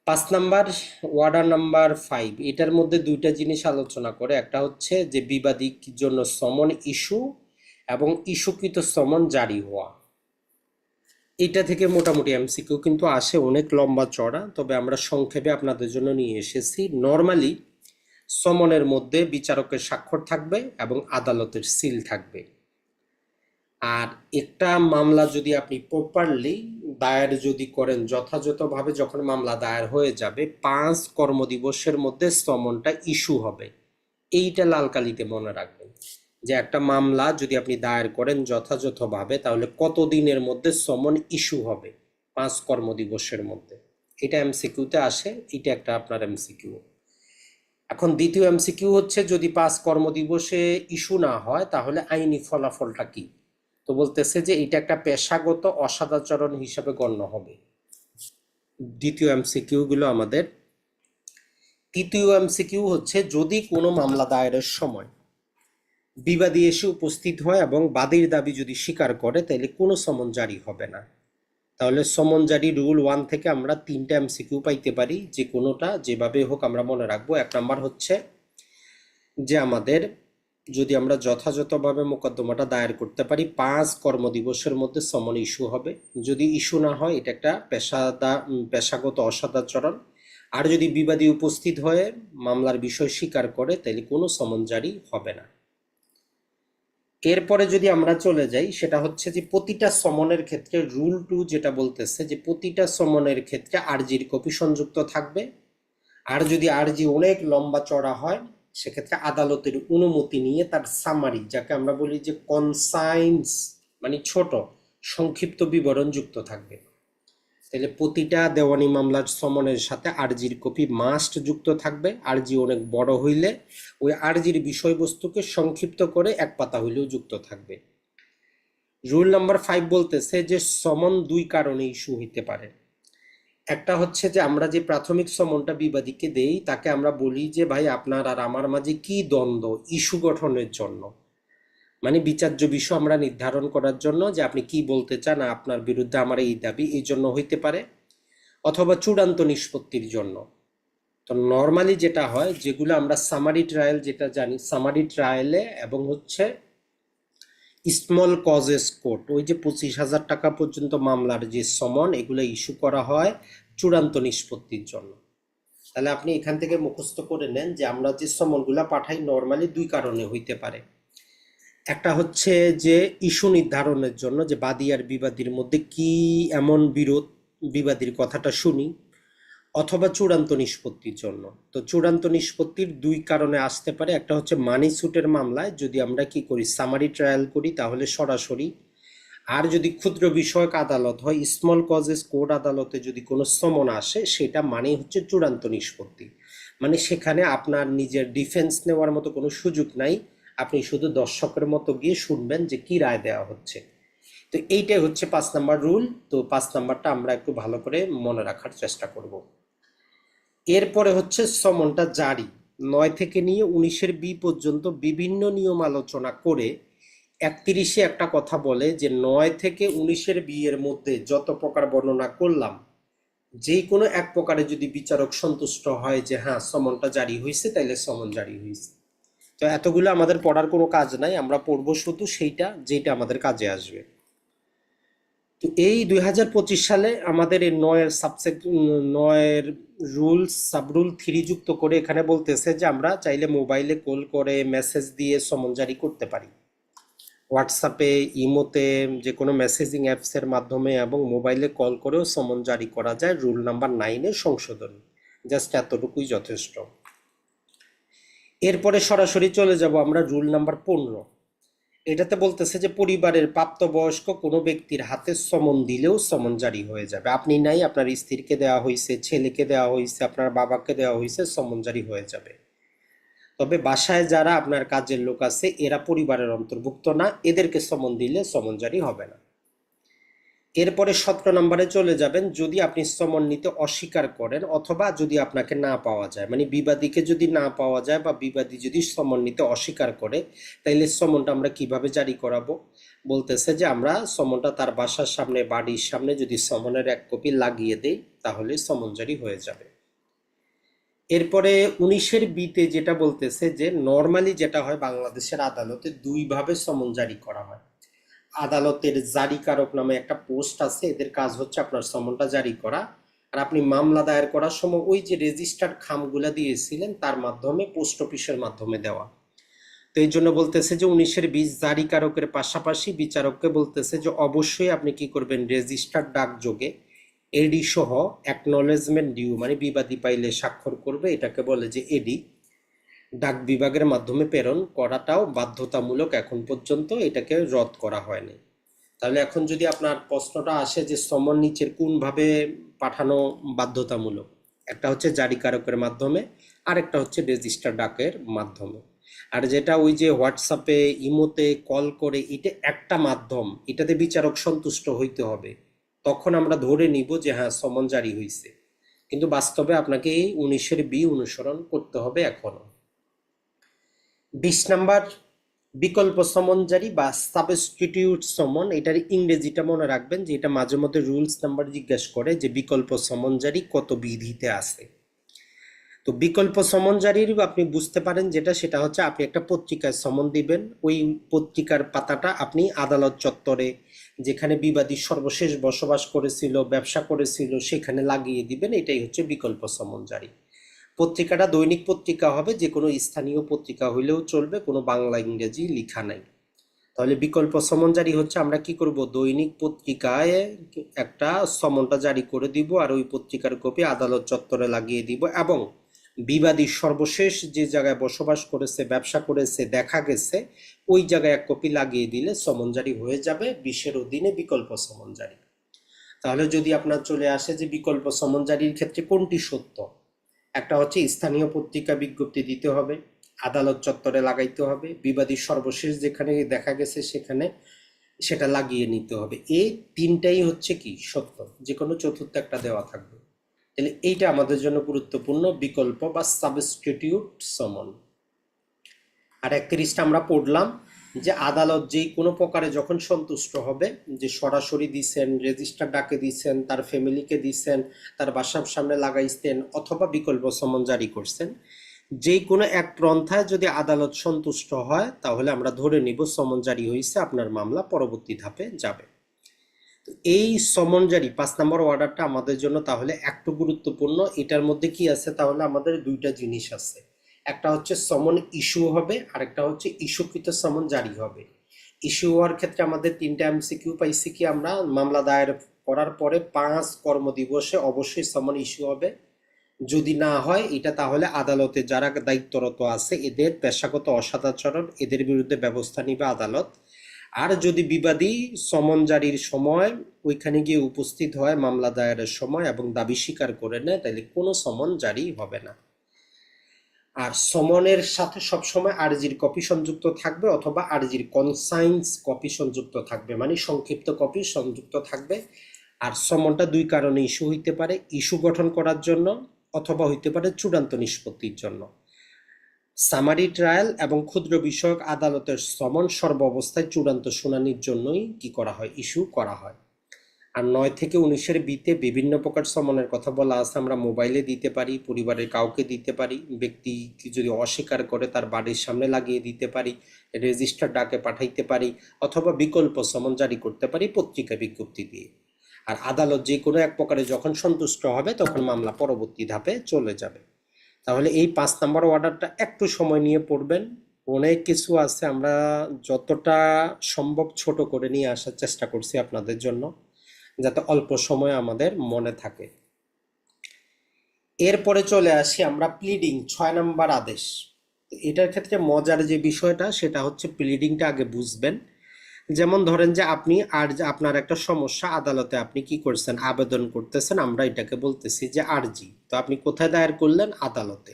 5 নাম্বার, ওয়ার্ডার নাম্বার 5, এটার মধ্যে দুইটা জিনিস আলোচনা করে। একটা হচ্ছে যে বিবাদীর জন্য সমন ইস্যু এবং ইস্যুকৃত সমন জারি হওয়া। এটা থেকে মোটামুটি এমসিকিউ কিন্তু আসে অনেক লম্বা চড়া, তবে আমরা সংক্ষেপে আপনাদের জন্য নিয়ে এসেছি। নর্মালি সমনের মধ্যে বিচারকের স্বাক্ষর থাকবে এবং আদালতের সিল থাকবে। আর একটা মামলা যদি আপনি প্রপারলি দায়ের যদি করেন, যথাযথভাবে যখন মামলা দায়ের হয়ে যাবে 5 কর্মদিবসের মধ্যে সমনটা ইস্যু হবে। এইটা লাল কালিতে মনে রাখবেন যে একটা মামলা যদি আপনি দায়ের করেন যথাযথভাবে, তাহলে কত দিনের মধ্যে সমন ইস্যু হবে? 5 কর্মদিবসের মধ্যে। এটা এমসিকিউতে আসে, এটা একটা আপনার এমসিকিউ। এখন দ্বিতীয় এমসিকিউ হচ্ছে যদি 5 কর্মদিবসে ইস্যু না হয় তাহলে আইনি ফলাফলটা কি? তো বলতেছে যে এটা একটা পেশাগত অসদাচরণ হিসাবে গণ্য হবে। দ্বিতীয় এমসিকিউ গুলো আমাদের। তৃতীয় এমসিকিউ হচ্ছে যদি কোনো মামলা দায়েরের সময় বিবাদী এসে উপস্থিত হয় এবং বাদীর দাবি যদি স্বীকার করে তাহলে কোনো সমন জারি হবে না। তাহলে সমন জারি রুল 1 থেকে আমরা 3টা এমসিকিউ পাইতে পারি, যে কোনোটা যেভাবে হোক আমরা মনে রাখবো। 1 নাম্বার হচ্ছে যে আমাদের যদি আমরা যথাযথভাবে মোকদ্দমাটা দায়ের করতে পারি 5 কর্মদিবসের মধ্যে সমন ইস্যু হবে। যদি ইস্যু না হয় এটা একটা পেশাগত অসদাচরণ। আর যদি বিবাদী উপস্থিত হয়ে মামলার বিষয় স্বীকার করে তাহলে কোনো সমন জারি হবে না। এরপরে যদি আমরা চলে যাই সেটা হচ্ছে যে প্রতিটা সমনের ক্ষেত্রে রুল 2 যেটা বলতেছে যে প্রতিটা সমনের ক্ষেত্রে আরজির কপি সংযুক্ত থাকবে। আর যদি আরজি অনেক লম্বা চড়া হয় সেক্ষেত্রে আদালতের অনুমতি নিয়ে তার সামারি, যাকে আমরা বলি যে কনসাইন্স মানে ছোট সংক্ষিপ্ত বিবরণ যুক্ত থাকবে। তাহলে প্রতিটা দেওয়ানি মামলার সমনের সাথে আরজির কপি মাস্ট যুক্ত থাকবে। আরজি অনেক বড় হইলে ওই আরজির বিষয়বস্তুকে সংক্ষিপ্ত করে 1 পাতা হইলেও যুক্ত থাকবে। রুল নাম্বার 5 বলতেছে যে সমন 2 কারণে ইস্যু হইতে পারে। একটা হচ্ছে যে আমরা যে প্রাথমিক সমনটা বিবাদীকে দেই তাকে আমরা বলি যে ভাই আপনার আর আমার মাঝে কি দ্বন্দ্ব, ইস্যু গঠনের জন্য, মানে বিচার্য বিষয় আমরা নির্ধারণ করার জন্য যে আপনি কি বলতে চান, আপনার বিরুদ্ধে আমার এই দাবি, এই জন্য হইতে পারে। অথবা চূড়ান্ত নিষ্পত্তির জন্য। তো নর্মালি যেটা হয়, যেগুলো আমরা সামারি ট্রায়াল যেটা জানি, সামারি ট্রায়ালে এবং হচ্ছে স্মল কজেস কোর্ট, ওই যে 25,000 টাকা পর্যন্ত মামলার যে সমন এগুলো ইস্যু করা হয় চূড়ান্ত নিষ্পত্তির জন্য। তাহলে আপনি এখান থেকে মুখস্থ করে নেন যে আমরা যে সমনগুলা পাঠাই নর্মালি 2 কারণে হইতে পারে। একটা হচ্ছে যে ইস্যু নির্ধারণের জন্য, যে বাদী আর বিবাদীর মধ্যে কি এমন বিরোধ, বিবাদীর কথাটা শুনি। অথবা চূড়ান্ত নিষ্পত্তির জন্য। তো চূড়ান্ত নিষ্পত্তির 2 কারণে আসতে পারে। একটা হচ্ছে মানি সুটের মামলায় যদি আমরা কি করি, সামারি ট্রায়াল করি তাহলে সরাসরি। আর যদি ক্ষুদ্র বিষয়ক আদালত হয়, স্মল কজেস কোর্ট আদালতে যদি কোনো সমন আসে, সেটা মানে হচ্ছে চূড়ান্ত নিষ্পত্তি। মানে সেখানে আপনার নিজের ডিফেন্স নেওয়ার মতো কোনো সুযোগ নাই, আপনি শুধু দর্শকের মতো গিয়ে শুনবেন যে কি রায় দেওয়া হচ্ছে। তো এইটাই হচ্ছে 5 নাম্বার রুল। তো 5 নাম্বারটা আমরা একটু ভালো করে মনে রাখার চেষ্টা করব। এরপরে হচ্ছে সমনটা জারি 9 থেকে নিয়ে 19-এর বি পর্যন্ত বিভিন্ন নিয়ম আলোচনা করে 31-এ একটা কথা বলে যে 9 থেকে 19-এর বি এর মধ্যে যত প্রকার বর্ণনা করলাম, যে কোনো এক প্রকারে যদি বিচারক সন্তুষ্ট হয় যে হ্যাঁ সমনটা জারি হয়েছে, তাইলে সমন জারি হয়েছে। তো এতগুলো আমাদের পড়ার কোনো কাজ নাই, আমরা পড়বো শুধু সেইটা যেটা আমাদের কাজে আসবে। তো এই 2025 সালে আমাদের এই 9-এর রুলস সাবরুল 3 যুক্ত করে এখানে বলতেছে যে আমরা চাইলে মোবাইলে কল করে মেসেজ দিয়ে সমন জারি করতে পারি। হোয়াটসঅ্যাপে, ইমোতে, যে কোনো মেসেজিং অ্যাপসের মাধ্যমে এবং মোবাইলে কল করেও সমন জারি করা যায়। রুল নাম্বার 9-এর সংশোধন, জাস্ট এতটুকুই যথেষ্ট। এরপরে সরাসরি চলে যাব আমরা রুল নাম্বার 15। এটাতে বলতেছে যে পরিবারের প্রাপ্তবয়স্ক কোনো ব্যক্তির হাতে সমন দিলেও সমন জারি হয়ে যাবে। আপনি নাই, আপনার স্ত্রীকে দেওয়া হয়েছে, ছেলেকে দেওয়া হয়েছে, আপনার বাবাকে দেওয়া হয়েছে, সমন জারি হয়ে যাবে। তবে বাসায় যারা আপনার কাজের লোক আছে এরা পরিবারের অন্তর্ভুক্ত না, এদেরকে সমন দিলে সমন জারি হবে না। এরপরে 17 নম্বরে চলে যাবেন, যদি আপনি সমন নিতে অস্বীকার করেন অথবা যদি আপনাকে না পাওয়া যায়, মানে বিবাদীকে যদি না পাওয়া যায় বা বিবাদী যদি সমন নিতে অস্বীকার করে, তাইলে সমনটা আমরা কিভাবে জারি করাবো? বলতেছে যে আমরা সমনটা তার বাসার সামনে, বাড়ির সামনে যদি সমনের 1 কপি লাগিয়ে দেই তাহলে সমন জারি হয়ে যাবে। এরপরে 19-এর বিতে যেটা বলতেছে যে নর্মালি যেটা হয় বাংলাদেশের আদালতে 2 ভাবে সমন জারি করা হয়। আদালতের জারিকারক নামে একটা পোস্ট আছে, এদের কাজ হচ্ছে আপনার সমনটা জারি করা। আর আপনি মামলা দায়ের করার সময় ওই যে রেজিস্টার্ড খামগুলা দিয়েছিলেন তার মাধ্যমে পোস্ট অফিসের মাধ্যমে দেওয়া। তো এই জন্য বলতেছে যে 19-20 জারিকারকের পাশাপাশি বিচারককে বলতেছে যে অবশ্যই আপনি কি করবেন, রেজিস্টার্ড ডাকযোগে এডি সহ অ্যাকনলেজমেন্ট ডিউ, মানে বিবাদী পাইলে স্বাক্ষর করবে, এটাকে বলে যে এডি, ডাক বিভাগের মাধ্যমে প্রেরণ করাটাও বাধ্যতামূলক এখন পর্যন্ত, এটাকে রদ করা হয়নি। তাহলে এখন যদি আপনার প্রশ্নটা আসে যে সমন নিচের কোনভাবে পাঠানো বাধ্যতামূলক, একটা হচ্ছে জারিকারকের মাধ্যমে, আর একটা হচ্ছে রেজিস্টার ডাকের মাধ্যমে। আর যেটা ওই যে হোয়াটসঅ্যাপে ইমোতে কল করে, এটা একটা মাধ্যম, এটাতে বিচারক সন্তুষ্ট হইতে হবে, তখন আমরা ধরে নিব যে হ্যাঁ সমন জারি হয়েছে। কিন্তু বাস্তবে আপনাকে এই 19-বি অনুসরণ করতে হবে এখনো। 20 নাম্বার বিকল্প সমন জারি বা সাবস্টিটিউট সমন, এটার ইংরেজিটা মনে রাখবেন যে এটা মাঝে মধ্যে রুলস নাম্বার জিজ্ঞাসা করে যে বিকল্প সমন জারি কত বিধিতে আছে। তো বিকল্প সমন জারির আপনি বুঝতে পারেন যেটা, সেটা হচ্ছে আপনি একটা পত্রিকায় সমন দিবেন, ওই পত্রিকার পাতাটা আপনি আদালত চত্বরে যেখানে বিবাদী সর্বশেষ বসবাস করেছিল, ব্যবসা করেছিল, সেখানে লাগিয়ে দিবেন, এটাই হচ্ছে বিকল্প সমন জারি। পত্রিকাটা দৈনিক পত্রিকা হবে, যে কোনো স্থানীয় পত্রিকা হইলেও চলবে, কোনো বাংলা ইংরেজি লেখা নাই। তাহলে বিকল্প সমন জারি হচ্ছে আমরা কি করব, দৈনিক পত্রিকায় একটা সমনটা জারি করে দিব, আর ওই পত্রিকার কপি আদালত চত্বরে লাগিয়ে দিব, এবং বিবাদী সর্বশেষ যে জায়গায় বসবাস করেছে, ব্যবসা করেছে, দেখা গেছে, ওই জায়গায় এক কপি লাগিয়ে দিলে সমন জারি হয়ে যাবে 20-এর অধীনে বিকল্প সমন জারি। তাহলে যদি আপনার চলে আসে যে বিকল্প সমন জারির ক্ষেত্রে কোনটি সত্য, একটা হচ্ছে স্থানীয় পত্রিকা বিজ্ঞপ্তি দিতে হবে, আদালত চত্বরে লাগাইতে হবে, বিবাদী সর্বশেষ যেখানে দেখা গেছে সেখানে সেটা লাগিয়ে নিতে হবে, এই তিনটাই হচ্ছে কি সত্য, যে কোনো চতুর্থ একটা দেওয়া থাকবে। তাহলে এইটা আমাদের জন্য গুরুত্বপূর্ণ, বিকল্প বা সাবস্টিটিউট সমন। আর 31টা আমরা পড়লাম যে আদালত যেই কোনো প্রকারে যখন সন্তুষ্ট হবে, যে সরাসরি দিছেন, রেজিস্টার ডাকে দিছেন, তার ফ্যামিলিকে দিছেন, তার বাসার সামনে লাগাইছেন, অথবা বিকল্প সমন জারি করছেন, যে কোনো এক পন্থায় যদি আদালত সন্তুষ্ট হয় তাহলে আমরা ধরে নিব সমন জারি হয়েছে, আপনার মামলা পরবর্তী ধাপে যাবে। তো এই সমন জারি 5 নম্বর অর্ডারটা আমাদের জন্য তাহলে একটু গুরুত্বপূর্ণ। এটার মধ্যে কি আছে, তাহলে আমাদের দুইটা জিনিস আছে, একটা হচ্ছে সমন ইস্যু হবে, আর একটা হচ্ছে ইস্যুকৃত সমন জারি হবে। ইস্যু হওয়ার ক্ষেত্রে আমাদের 3টা এমসিকিউ পাইছি কি আমরা, মামলা দায়ের করার পরে 5 কর্মদিবসে অবশ্যই সমন ইস্যু হবে, যদি না হয় এটা তাহলে আদালতে যারা দায়িত্বরত আছে এদের পেশাগত অসদাচরণ, এদের বিরুদ্ধে ব্যবস্থা নিবে আদালত। আর যদি বিবাদী সমন জারির সময় ওইখানে গিয়ে উপস্থিত হয় মামলা দায়েরের সময় এবং দাবি স্বীকার করে নেয়, তাহলে কোনো সমন জারি হবে না। আর সমনের সাথে সবসময় আরজির কপি সংযুক্ত থাকবে, অথবা আরজির কনসাইন্স কপি সংযুক্ত থাকবে, মানে সংক্ষিপ্ত কপি সংযুক্ত থাকবে। আর সমনটা দুই কারণে ইস্যু হইতে পারে, ইস্যু গঠন করার জন্য, অথবা হইতে পারে চূড়ান্ত নিষ্পত্তির জন্য। সামারি ট্রায়াল এবং ক্ষুদ্র বিষয়ক আদালতের সমন সর্বাবস্থায় চূড়ান্ত শুনানির জন্যই কি করা হয়, ইস্যু করা হয়। আর 9-19-এর বিতে বিভিন্ন প্রকার সমনের কথা বলা আছে, আমরা মোবাইলে দিতে পারি, পরিবারের কাউকে দিতে পারি, ব্যক্তি যদি অস্বীকার করে তার বাড়ির সামনে লাগিয়ে দিতে পারি, রেজিস্টার ডাকে পাঠাইতে পারি, অথবা বিকল্প সমন জারি করতে পারি পত্রিকা বিজ্ঞপ্তি দিয়ে। আর আদালত যে কোনো এক প্রকারে যখন সন্তুষ্ট হবে তখন মামলা পরবর্তী ধাপে চলে যাবে। তাহলে এই 5 নম্বর অর্ডারটা একটু সময় নিয়ে পড়বেন, অনেক কিছু আছে, আমরা যতটা সম্ভব ছোট করে নিয়ে আসার চেষ্টা করছি আপনাদের জন্য, যাতে অল্প সময় আমাদের মনে থাকে। এরপরে চলে আসি আমরা প্লিডিং, 6 নম্বর আদেশ। এটার ক্ষেত্রে মজার যে বিষয়টা সেটা হচ্ছে প্লিডিংটা আগে বুঝবেন। যেমন ধরেন যে আপনি আর আপনার একটা সমস্যা, আদালতে আপনি কি করছেন, আবেদন করতেছেন, আমরা এটাকে বলতেছি যে আরজি। তো আপনি কোথায় দায়ের করলেন, আদালতে।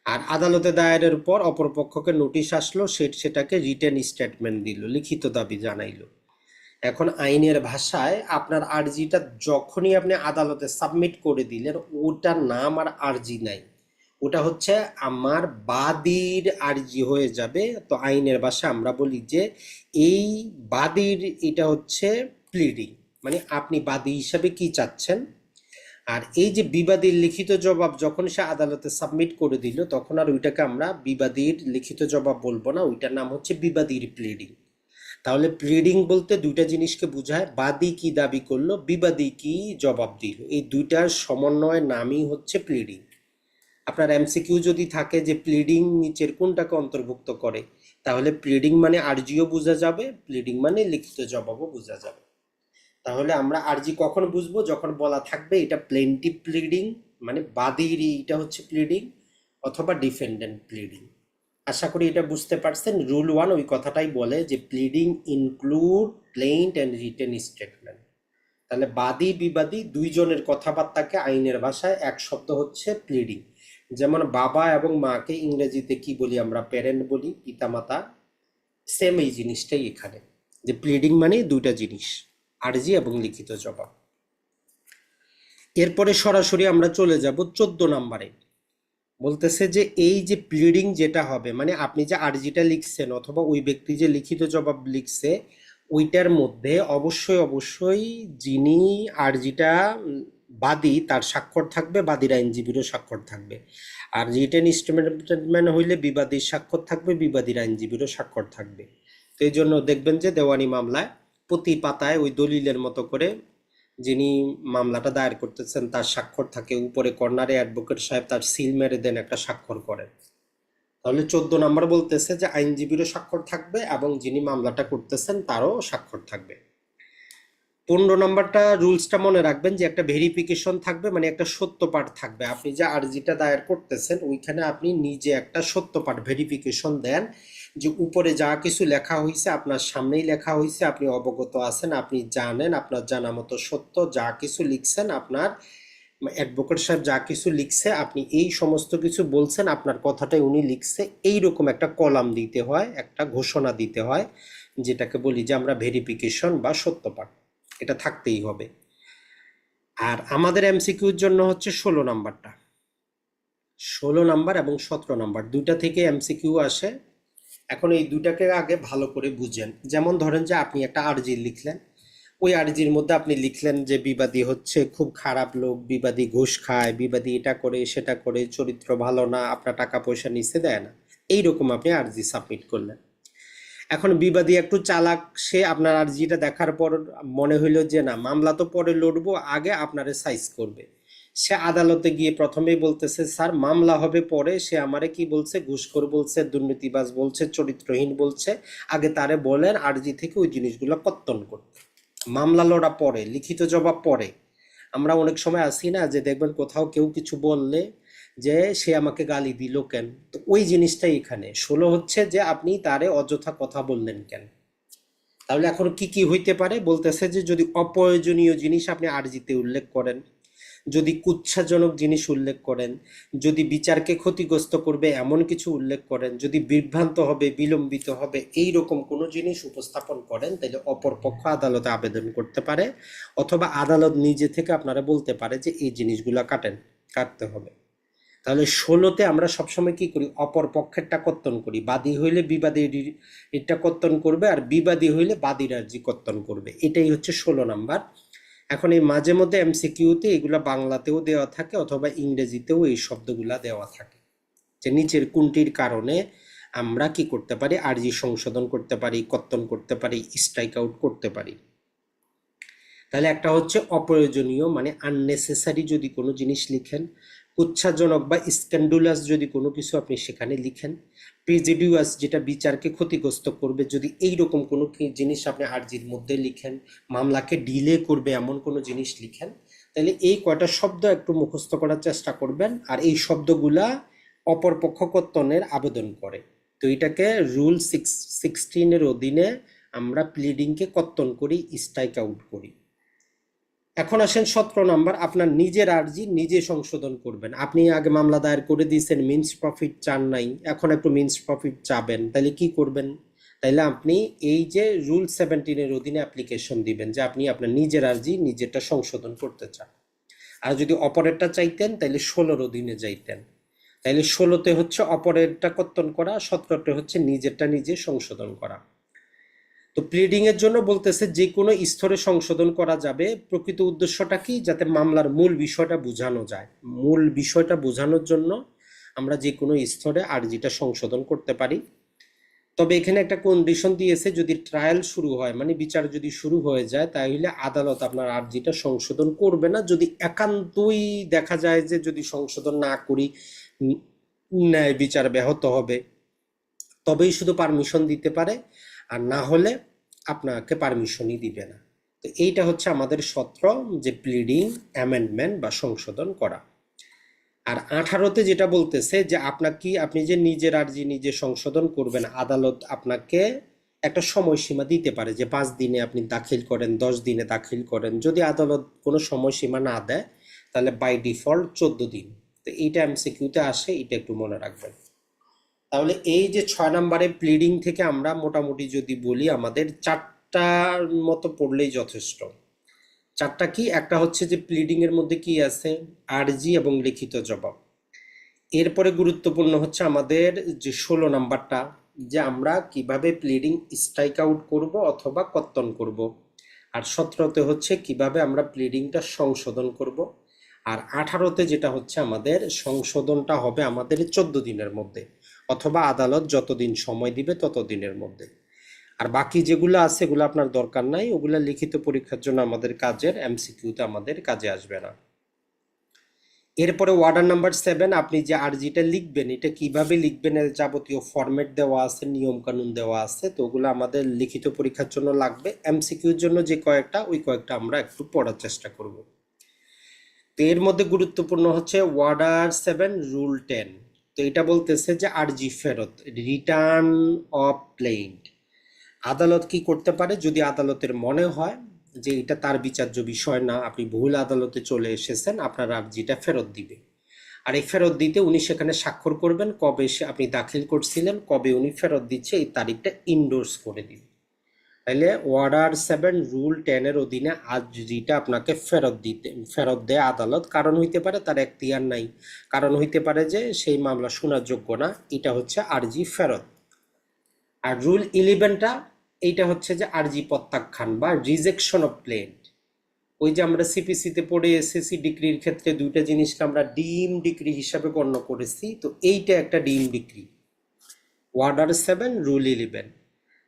আর আদালতে দায়েরের পর অপরপক্ষকে নোটিশ আসলো, সেটাকে রিটেন স্টেটমেন্ট দিল, লিখিত দাবি জানাইলো। এখন আইনের ভাষায় আপনার আরজিটা যখনই আপনি আদালতে সাবমিট করে দিলেন, ওটার নাম আর আরজি নাই, ওটা হচ্ছে আমার বাদীর আরজি হয়ে যাবে। তো আইনের ভাষায় আমরা বলি যে এই বাদীর, এটা হচ্ছে প্লিডিং, মানে আপনি বাদী হিসাবে কি চাচ্ছেন। আর এই যে বিবাদীর লিখিত জবাব যখন সে আদালতে সাবমিট করে দিল, তখন আর ওইটাকে আমরা বিবাদীর লিখিত জবাব বলবো না, ওইটার নাম হচ্ছে বিবাদীর প্লিডিং। তাহলে প্লিডিং বলতে দুইটা জিনিসকে বোঝায়, বাদী কি দাবি করলো, বিবাদী কি জবাব দিল, এই দুইটার সমন্বয়ের নামই হচ্ছে প্লিডিং। আপনার এমসিকিউ যদি থাকে যে প্লিডিং নিচের কোনটাকে অন্তর্ভুক্ত করে, তাহলে প্লিডিং মানে আরজিও বোঝা যাবে, প্লিডিং মানে লিখিত জবাবও বোঝা যাবে। তাহলে আমরা আরজি কখন বুঝবো, যখন বলা থাকবে এটা প্লেন্টিভ প্লিডিং মানে বাদীর এটা হচ্ছে প্লিডিং, অথবা ডিফেন্ডেন্ট প্লিডিং। আশা করি এটা বুঝতে পারছেন। রুল 1 ওই কথাটাই বলে যে pleading include plaint and written statement. তাহলে বাদী বিবাদী দুইজনের কথাবার্তাকে আইনের ভাষায় এক শব্দ হচ্ছে প্লিডিং। যেমন বাবা এবং মাকে ইংরেজিতে কি বলি আমরা, প্যারেন্ট বলি, পিতামাতা। সেম এই জিনিসটাই এখানে, যে প্লিডিং মানে দুইটা জিনিস, আরজি এবং লিখিত জবাব। এরপরে সরাসরি আমরা চলে যাব 14 নম্বরে। বলতেছে যে এই যে প্লিডিং যেটা হবে, মানে আপনি যে আরজিটা লিখছেন অথবা ওই ব্যক্তি যে লিখিত জবাব লিখছে, ওইটার মধ্যে অবশ্যই অবশ্যই যিনি আরজিটা বাদী তার স্বাক্ষর থাকবে, বাদীর আইনজীবীরও স্বাক্ষর থাকবে। আর রিটেন স্টেটমেন্ট হইলে বিবাদীর স্বাক্ষর থাকবে, বিবাদীর আইনজীবীরও স্বাক্ষর থাকবে। তো এই জন্য দেখবেন যে দেওয়ানি মামলায় প্রতি পাতায় ওই দলিলের মতো করে যিনি মামলাটা দায়ের করতেছেন তার স্বাক্ষর থাকে, উপরে কর্নারে অ্যাডভোকেট সাহেব তার সিল মেরে দেন, একটা স্বাক্ষর করেন। তাহলে 14 নম্বর বলতেছে যে আইনজীবীরও স্বাক্ষর থাকবে এবং যিনি মামলাটা করতেছেন তারও স্বাক্ষর থাকবে। 15 নম্বরটা রুলসটা মনে রাখবেন যে একটা ভেরিফিকেশন থাকবে, মানে একটা সত্য পাঠ থাকবে। আপনি যে আরজিটা দায়ের করতেছেন ওইখানে আপনি নিজে একটা সত্য পাঠ ভেরিফিকেশন দেন, যে উপরে যা কিছু লেখা হয়েছে আপনার সামনেই লেখা হয়েছে, আপনি অবগত আছেন, আপনি জানেন, আপনার জানা মতো সত্য, যা কিছু লিখছেন আপনার অ্যাডভোকেট সাহেব যা কিছু লিখছে আপনি এই সমস্ত কিছু বলছেন, আপনার কথাটাই উনি লিখছে, এইরকম একটা কলাম দিতে হয়, একটা ঘোষণা দিতে হয়, যেটাকে বলি যে আমরা ভেরিফিকেশন বা সত্যপাঠ। এটা থাকতেই হবে। আর আমাদের এমসিকিউর জন্য হচ্ছে 16 নাম্বারটা, 16 নাম্বার এবং 17 নাম্বার দুইটা থেকে এমসিকিউ আসে। এখন এই দুইটাকে আগে ভালো করে বুঝেন। যেমন ধরেন যে আপনি একটা আরজি লিখলেন, ওই আরজির মধ্যে আপনি লিখলেন যে বিবাদী হচ্ছে খুব খারাপ লোক, বিবাদী ঘুষ খায়, বিবাদী এটা করে সেটা করে, চরিত্র ভালো না, আপনার টাকা পয়সা নিচে দেয় না, এইরকম আপনি আরজি সাবমিট করলেন। এখন বিবাদী একটু চালাক, সে আপনার আরজিটা দেখার পর মনে হইলো যে না, মামলা তো পরে লড়বো, আগে আপনারে সাইজ করবে। সে আদালতে গিয়ে প্রথমেই বলতেছে স্যার মামলা হবে পরে, সে আমারে কি বলছে, ঘুষখোর বলছে, দুর্নীতিবাজ বলছে, চরিত্রহীন বলছে, আগে তারে বলেন আরজি থেকে ওই জিনিসগুলো কর্তন করতে। মামলা লড়া পরে, লিখিত জবাব পরে। আমরা অনেক সময় আসি না যে দেখবেন কোথাও কেউ কিছু বললে যে সে আমাকে গালি দিল কেন, তো ওই জিনিসটাই এখানে 16 হচ্ছে যে আপনি তারে অযথা কথা বললেন কেন। তাহলে এখন কি কি হইতে পারে, বলতেছে যে যদি অপ্রয়োজনীয় জিনিস আপনি আরজিতে উল্লেখ করেন, যদি কুৎসাজনক জিনিস উল্লেখ করেন, যদি বিচারকে ক্ষতিগ্রস্ত করবে এমন কিছু উল্লেখ করেন, যদি বিভ্রান্ত হবে, বিলম্বিত হবে এই রকম কোনো জিনিস উপস্থাপন করেন, তাহলে অপরপক্ষ আদালতে আবেদন করতে পারে, অথবা আদালত নিজে থেকে আপনারা বলতে পারে যে এই জিনিসগুলো কাটতে হবে। তাহলে 16তে আমরা সবসময় কি করি, অপর পক্ষেরটা কর্তন করি, বাদী হইলে বিবাদীর এটা কর্তন করবে, আর বিবাদী হইলে বাদীর আর্জি কর্তন করবে। এটাই হচ্ছে 16 নাম্বার। এখন এই মাঝে মধ্যে এমসিকিউতে এগুলা বাংলাতেও দেওয়া থাকে অথবা ইংরেজিতেও এই শব্দগুলা দেওয়া থাকে, যে নিচের কোনটির কারণে আমরা কি করতে পারি, আর্জি সংশোধন করতে পারি, কর্তন করতে পারি, স্ট্রাইক আউট করতে পারি। তাহলে একটা হচ্ছে অপ্রয়োজনীয় মানে আননেসেসারি যদি কোনো জিনিস লিখেন, উৎসাহজনক বা স্ক্যান্ডুলাস যদি কোনো কিছু আপনি সেখানে লিখেন, প্রেজুডিয়াস যেটা বিচারকে ক্ষতিগ্রস্ত করবে যদি এইরকম কোনো জিনিস আপনি আরজির মধ্যে লিখেন, মামলাকে ডিলে করবে এমন কোনো জিনিস লিখেন, তাহলে এই কয়টা শব্দ একটু মুখস্থ করার চেষ্টা করবেন। আর এই শব্দগুলা অপরপক্ষ কর্তনের আবেদন করে। তো এটাকে রুল 16 অধীনে আমরা প্লিডিংকে কর্তন করি, স্ট্রাইক আউট করি। এখন আসেন 17 নাম্বার, আপনার নিজের আর্জি নিজে সংশোধন করবেন। আপনি আগে মামলা দায়ের করে দিয়েছেন, মিন্স প্রফিট চান নাই, এখন একটু মিন্স প্রফিট চাবেন, তাহলে কি করবেন, তাইলে আপনি এই যে রুল 17 অধীনে অ্যাপ্লিকেশন দিবেন যে আপনি আপনার নিজের আর্জি নিজেরটা সংশোধন করতে চান। আর যদি অপরেরটা চাইতেন তাহলে 16 অধীনে যাইতেন। তাইলে 16তে হচ্ছে অপরেরটা কর্তন করা, 17তে হচ্ছে নিজেরটা নিজে সংশোধন করা। তো প্লিডিং এর জন্য বলতেছে যে কোনো স্তরে সংশোধন করা যাবে। প্রকৃত উদ্দেশ্যটা কি, যাতে মামলার মূল বিষয়টা বোঝানো যায়। মূল বিষয়টা বোঝানোর জন্য আমরা যে কোনো স্তরে আরজিটা সংশোধন করতে পারি। তবে এখানে একটা কন্ডিশন দিয়েছে, যদি ট্রায়াল শুরু হয় মানে বিচার যদি শুরু হয়ে যায়, তাহলে আদালত আপনার আর্জিটা সংশোধন করবে না। যদি একান্তই দেখা যায় যে যদি সংশোধন না করি উম, ন্যায় বিচার ব্যাহত হবে, তবেই শুধু পারমিশন দিতে পারে, আর না হলে আপনাকে পারমিশনই দিবে না। তো এইটা হচ্ছে আমাদের সত্র, যে প্লিডিং অ্যামেন্ডমেন্ট বা সংশোধন করা। আর 18তে যেটা বলতেছে যে আপনি যে নিজের আর্জি নিজে সংশোধন করবেন, আদালত আপনাকে একটা সময়সীমা দিতে পারে যে 5 দিনে আপনি দাখিল করেন, 10 দিনে দাখিল করেন। যদি আদালত কোনো সময়সীমা না দেয়, তাহলে বাই ডিফল্ট 14 দিন। তো এইটা এমসিকিউতে আসে, এটা একটু মনে রাখবেন। তাহলে এই যে 6 নম্বরে প্লিডিং থেকে আমরা মোটামুটি যদি বলি, আমাদের 4টার মতো পড়লেই যথেষ্ট। 4টা কি? একটা হচ্ছে যে প্লিডিং এর মধ্যে কি আছে, আরজি এবং লিখিত জবাব। এরপরে গুরুত্বপূর্ণ হচ্ছে আমাদের যে 16 নম্বরটা, যে আমরা কিভাবে প্লিডিং স্ট্রাইক আউট করব অথবা কর্তন করব। আর 17তে হচ্ছে কিভাবে আমরা প্লিডিংটা সংশোধন করব। আর 18তে যেটা হচ্ছে আমাদের সংশোধনটা হবে আমাদের 14 দিনের মধ্যে, অথবা আদালত যতদিন সময় দিবে ততদিনের মধ্যে। আর বাকি যেগুলো আছে এগুলো আপনার দরকার নাই, ওগুলো লিখিত পরীক্ষার জন্য আমাদের কাজের, এমসিকিউতে আমাদের কাজে আসবে না। এরপরে ওয়ার্ডার নাম্বার 7, আপনি যে আরজিটা লিখবেন এটা কিভাবে লিখবেন, এর যাবতীয় ফরম্যাট দেওয়া আছে, নিয়ম কানুন দেওয়া আছে। তো ওগুলো আমাদের লিখিত পরীক্ষার জন্য লাগবে। এমসিকিউর জন্য যে কয়েকটা, ওই কয়েকটা আমরা একটু পড়ার চেষ্টা করব। তো এর মধ্যে গুরুত্বপূর্ণ হচ্ছে ওয়ার্ডার 7 রুল 10। তো এটা বলতেছে যে আরজি ফেরত, রিটার্ন অফ প্লেইন্ট। আদালত কি করতে পারে, যদি আদালতের মনে হয় যে এটা তার বিচার্য বিষয় না, আপনি ভুল আদালতে চলে এসেছেন, আপনার আর্জিটা ফেরত দিবে। আর এই ফেরত দিতে উনি সেখানে স্বাক্ষর করবেন, কবে সে আপনি দাখিল করছিলেন, কবে উনি ফেরত দিচ্ছে, এই তারিখটা ইন্ডোর্স করে দিবে। তাইলে ওয়ার্ডার 7 রুল 10 এর অধীনে আর্জিটা আপনাকে ফেরত দেয় আদালত। কারণ হইতে পারে তার এখতিয়ার নাই, কারণ হইতে পারে যে সেই মামলা শোনার যোগ্য না। এটা হচ্ছে আর্জি ফেরত। আর রুল 11টা, এইটা হচ্ছে যে আরজি প্রত্যাখ্যান বা রিজেকশন অফ প্লেন্ট। ওই যে আমরা সিপিসিতে পড়ে এসএসসি ডিগ্রির ক্ষেত্রে দুইটা জিনিসকে আমরা ডিম ডিগ্রি হিসাবে গণ্য করেছি, তো এইটা একটা ডিম ডিগ্রি, ওয়ার্ডার 7 রুল 11।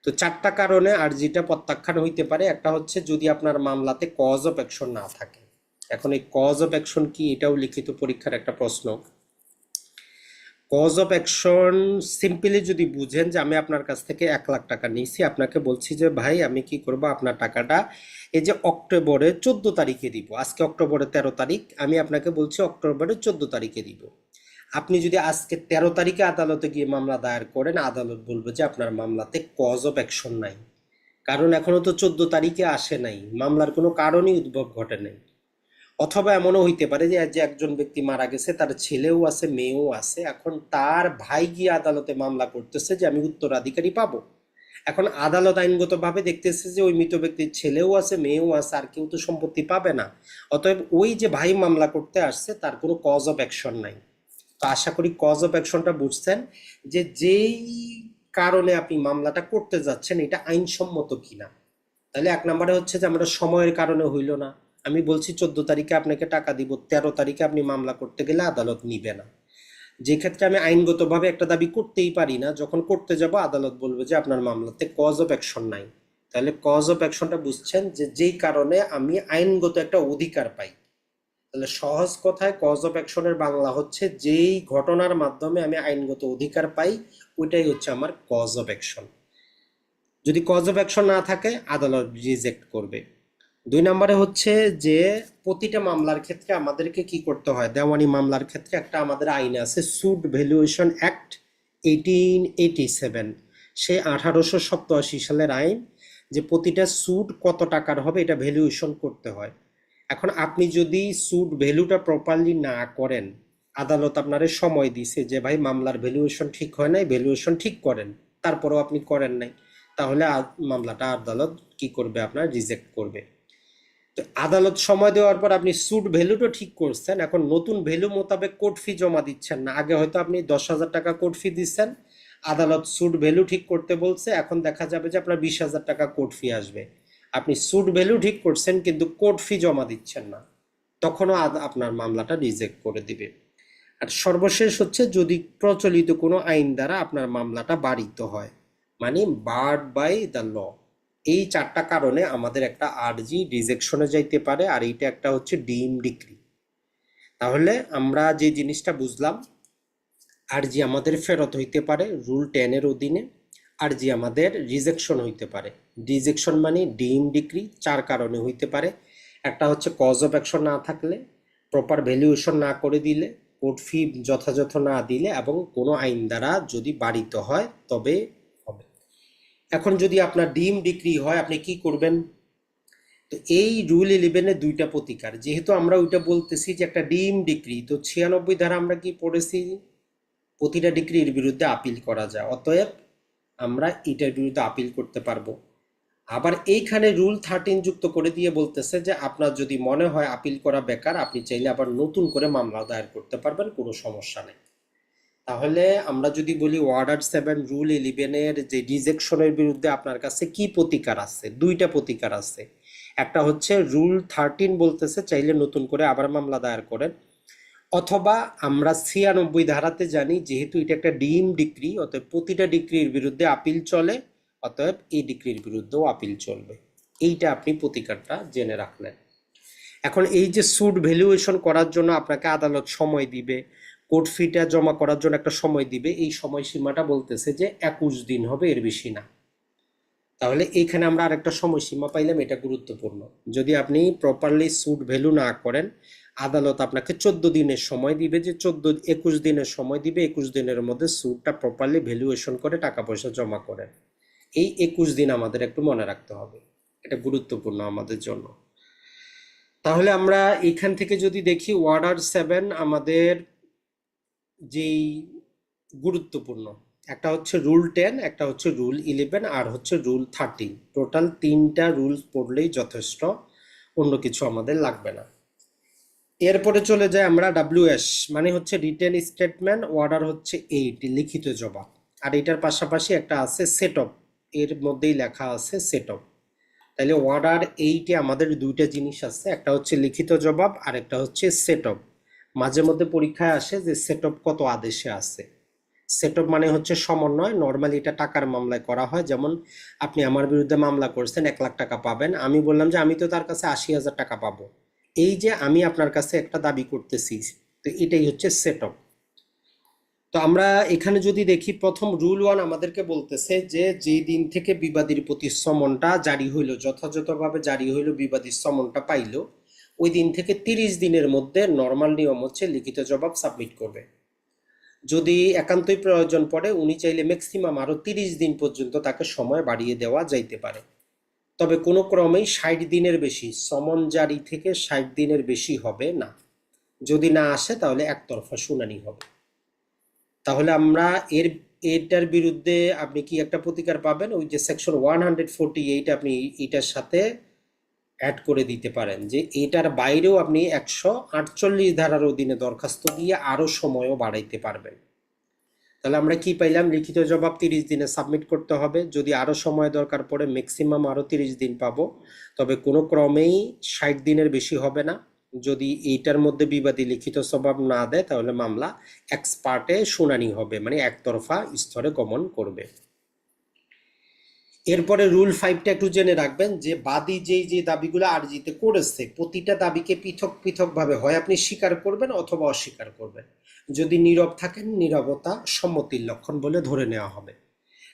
তো 4টা কারণে আরজিটা প্রত্যাখ্যান হইতে পারে। একটা হচ্ছে যদি আপনার মামলাতে কজ অফ অ্যাকশন না থাকে। এখন এই কজ অফ অ্যাকশন কি, এটাও লিখিত পরীক্ষার একটা প্রশ্ন। কজ অফ অ্যাকশন সিম্পলি যদি বুঝেন যে আমি আপনার কাছ থেকে 1 লাখ টাকা নিয়েছি, আপনাকে বলছি যে ভাই আমি কি করব, আপনার টাকাটা এই যে অক্টোবরের 14 তারিখে দিব। আজকে অক্টোবরের 13 তারিখ, আমি আপনাকে বলছি অক্টোবরের 14 তারিখে দিব। আপনি যদি আজকে 13 তারিখে আদালতে গিয়ে মামলা দায়ের করেন, আদালত বলবে যে আপনার মামলাতে কজ অফ অ্যাকশন নাই, কারণ এখনো তো 14 তারিখে আসে নাই, মামলার কোনো কারণই উদ্ভব ঘটে নাই। অথবা এমনও হইতে পারে যে একজন ব্যক্তি মারা গেছে, তার ছেলেও আছে, মেয়েও আছে, এখন তার ভাই গিয়ে আদালতে মামলা করতেছে যে আমি উত্তরাধিকারী পাবো। এখন আদালত আইনগতভাবে দেখতেছে যে ওই মৃত ব্যক্তির ছেলেও আছে, মেয়েও আছে, আর কেউ তো সম্পত্তি পাবে না। অতএব ওই যে ভাই মামলা করতে আসছে তার কোনো কজ অফ অ্যাকশন নাই। তো আশা করি কজ অফ অ্যাকশনটা বুঝছেন, যে যেই কারণে আপনি মামলাটা করতে যাচ্ছেন এটা আইনসম্মত কিনা। তাহলে 1 নম্বরে হচ্ছে যে আমরা সময়ের কারণে হইল না। আমি বলছি 14 তারিখে আপনাকে টাকা দিব, 13 তারিখে আপনি মামলা করতে গেলে আদালত নিবে না। যে ক্ষেত্রে আমি আইনগতভাবে একটা দাবি করতেই পারি না, যখন করতে যাব আদালত বলবে যে আপনার মামলাতে কজ অফ অ্যাকশন নাই। তাহলে কজ অফ অ্যাকশনটা বুঝছেন, যে যেই কারণে আমি আইনগত একটা অধিকার পাই। তাহলে সহজ কথায় কজ অফ অ্যাকশনের বাংলা হচ্ছে যেই ঘটনার মাধ্যমে আমি আইনগত অধিকার পাই, ওইটাই হচ্ছে আমার কজ অফ অ্যাকশন। যদি কজ অফ অ্যাকশন না থাকে আদালত রিজেক্ট করবে। 2 নম্বরে হচ্ছে যে প্রতিটা মামলার ক্ষেত্রে আমাদেরকে কি করতে হয়, দেওয়ানি মামলার ক্ষেত্রে একটা আমাদের আইন আছে, সুট ভ্যালুয়েশন অ্যাক্ট 1887। সে 1887 সালের আইন, যে প্রতিটা সুট কত টাকার হবে এটা ভ্যালুয়েশন করতে হয়। এখন আপনি যদি সুট ভ্যালুটা প্রপারলি না করেন, আদালত আপনারে সময় দিছে যে ভাই মামলার ভ্যালুয়েশন ঠিক হয় নাই, ভ্যালুয়েশন ঠিক করেন, তারপরেও আপনি করেন নাই, তাহলে মামলাটা আদালত কি করবে, আপনার রিজেক্ট করবে। তো আদালত সময় দেওয়ার পর আপনি সুট ভ্যালুটা ঠিক করছেন, এখন নতুন ভ্যালু মোতাবেক কোর্ট ফি জমা দিচ্ছেন না। আগে হয়তো আপনি 10,000 টাকা কোর্ট ফি দিচ্ছেন, আদালত সুট ভ্যালু ঠিক করতে বলছে, এখন দেখা যাবে যে আপনার 20,000 টাকা কোর্ট ফি আসবে। আপনি সুট ভ্যালু ঠিক করছেন কিন্তু কোর্ট ফি জমা দিচ্ছেন না, তখনও আপনার মামলাটা রিজেক্ট করে দিবে। আর সর্বশেষ হচ্ছে যদি প্রচলিত কোনো আইন দ্বারা আপনার মামলাটা বারিত হয়, মানে বার্ড বাই দ্য ল। এই চারটা কারণে আমাদের একটা আরজি রিজেকশনে যাইতে পারে, আর এইটা একটা হচ্ছে ডিম ডিক্রি। তাহলে আমরা যে জিনিসটা বুঝলাম, আরজি আমাদের ফেরত হইতে পারে রুল 10 এর অধীনে, আরজি আমাদের রিজেকশন হইতে পারে। রিজেকশন মানে ডিম ডিক্রি চার কারণে হইতে পারে। একটা হচ্ছে কজ অফ অ্যাকশন না থাকলে, প্রপার ভ্যালুয়েশন না করে দিলে, কোর্ট ফি যথাযথ না দিলে, এবং কোনো আইন দ্বারা যদি বাড়িত হয় তবে হবে। এখন যদি আপনার ডিম ডিক্রি হয় আপনি কি করবেন? তো এই রুল 11-এর দুইটা প্রতিকার, যেহেতু আমরা ওইটা বলতেছি যে একটা ডিম ডিক্রি, তো 96 ধারা আমরা কি পড়েছি, প্রতিটা ডিক্রির বিরুদ্ধে আপিল করা যায়, অতএব আমরা এটার বিরুদ্ধে আপিল করতে পারবো। আবার এইখানে রুল 13 যুক্ত করে দিয়ে বলতেছে যে আপনার যদি মনে হয় আপিল করা বেকার, আপনি চাইলে আবার নতুন করে মামলা দায়ের করতে পারবেন, কোনো সমস্যা নেই। তাহলে আমরা যদি বলি ওয়ার্ডার 7 রুল 11-এর যে রিজেকশনের বিরুদ্ধে আপনার কাছে কি প্রতিকার আছে, দুইটা প্রতিকার আছে। একটা হচ্ছে রুল 13 বলতেছে চাইলে নতুন করে আবার মামলা দায়ের করেন, অথবা আমরা 96 ধারাতে জানি যেহেতু এটা একটা ডিম ডিক্রি, অতএব প্রতিটা ডিক্রির বিরুদ্ধে আপিল চলে, অতএব এই ডিক্রির বিরুদ্ধেও আপিল চলবে। এইটা আপনি প্রতিকারটা জেনে রাখলেন। এখন এই যে সুট ভ্যালুয়েশন করার জন্য আপনাকে আদালত সময় দিবে, কোর্ট ফিটা জমা করার জন্য একটা সময় দিবে, এই সময়সীমাটা বলতেছে যে 21 দিন হবে, এর বেশি না। তাহলে এইখানে আমরা আরেকটা সময়সীমা পাইলাম, এটা গুরুত্বপূর্ণ। যদি আপনি প্রপারলি সুট ভ্যালু না করেন, আদালত আপনাকে 14 দিনের সময় দিবে, যে 21 দিনের সময় দিবে, 21 দিনের মধ্যে সুটটা প্রপারলি ভ্যালুয়েশন করে টাকা পয়সা জমা করেন। এই 21 দিন আমাদের একটু মনে রাখতে হবে, এটা গুরুত্বপূর্ণ আমাদের জন্য। তাহলে আমরা এখান থেকে যদি দেখি ওয়ার্ডার 7 আমাদের যেই গুরুত্বপূর্ণ, একটা হচ্ছে রুল 10, একটা হচ্ছে রুল 11, আর হচ্ছে রুল 13। টোটাল 3টা রুলস পড়লেই যথেষ্ট, অন্য কিছু আমাদের লাগবে না। এরপরে চলে যায় আমরা ডাব্লিউএস, মানে হচ্ছে রিটেন স্টেটমেন্ট, অর্ডার হচ্ছে 8 লিখিত জবাব, আর এটার পাশাপাশি একটা আছে সেট অফ, এর মধ্যেই লেখা আছে সেট অফ। তাহলে অর্ডার 8-এ আমাদের দুইটা জিনিস আছে, একটা হচ্ছে লিখিত জবাব আর একটা হচ্ছে সেট অফ। মাঝে মধ্যে পরীক্ষায় আসে যে সেট অফ কত আদেশে আছে। সেট অফ মানে হচ্ছে সমন্বয়, নর্মালি এটা টাকার মামলায় করা হয়। যেমন আপনি আমার বিরুদ্ধে মামলা করছেন, 1 লাখ টাকা পাবেন, আমি বললাম যে আমি তো তার কাছে 80,000 টাকা পাবো, এই যে আমি আপনার কাছে একটা দাবি করতেছি, তো এটাই হচ্ছে সেট অফ। তো আমরা এখানে যদি দেখি, প্রথম রুল 1 আমাদেরকে বলতেছে যে যেই দিন থেকে বিবাদীর প্রতি সমনটা জারি হইল, যথাযথভাবে জারি হইল, বিবাদীর সমনটা পাইল, ওই দিন থেকে 30 দিনের মধ্যে নর্মাল নিয়ম হচ্ছে লিখিত জবাব সাবমিট করবে। যদি একান্তই প্রয়োজন পড়ে উনি চাইলে ম্যাক্সিমাম আরো 30 দিন পর্যন্ত তাকে সময় বাড়িয়ে দেওয়া যাইতে পারে। তবে কোনো ক্রমেই 60 দিনের বেশি, সমন জারি থেকে 60 দিনের বেশি হবে না। যদি না আসে তাহলে একতরফা শুনানি হবে। তাহলে আমরা এটার বিরুদ্ধে আপনি কি একটা প্রতিকার পাবেন, ওই যে সেকশন 148 আপনি এটার সাথে অ্যাড করে দিতে পারেন, যে এটার বাইরেও আপনি 148 ধারার অধীনে দরখাস্ত দিয়ে আরো সময়ও বাড়াইতে পারবেন। তাহলে আমরা কি পাইলাম, লিখিত জবাব 30 দিনে সাবমিট করতে হবে, যদি আরো সময় দরকার পড়ে ম্যাক্সিমাম আরো 30 দিন পাবো, তবে কোনো ক্রমেই 60 দিনের বেশি হবে না। যদি এইটার মধ্যে বিবাদী লিখিত জবাব না দেয় তাহলে মামলা এক্সপার্টে শুনানি হবে, মানে একতরফা স্তরে গমন করবে। এরপরে রুল 5টা একটু জেনে রাখবেন, যে বাদী যেই যে দাবিগুলো আরজিতে করেছে প্রতিটা দাবিকে পৃথক পৃথক ভাবে হয় আপনি স্বীকার করবেন অথবা অস্বীকার করবেন। যদি নীরব থাকেন, নীরবতা সম্মতির লক্ষণ বলে ধরে নেওয়া হবে।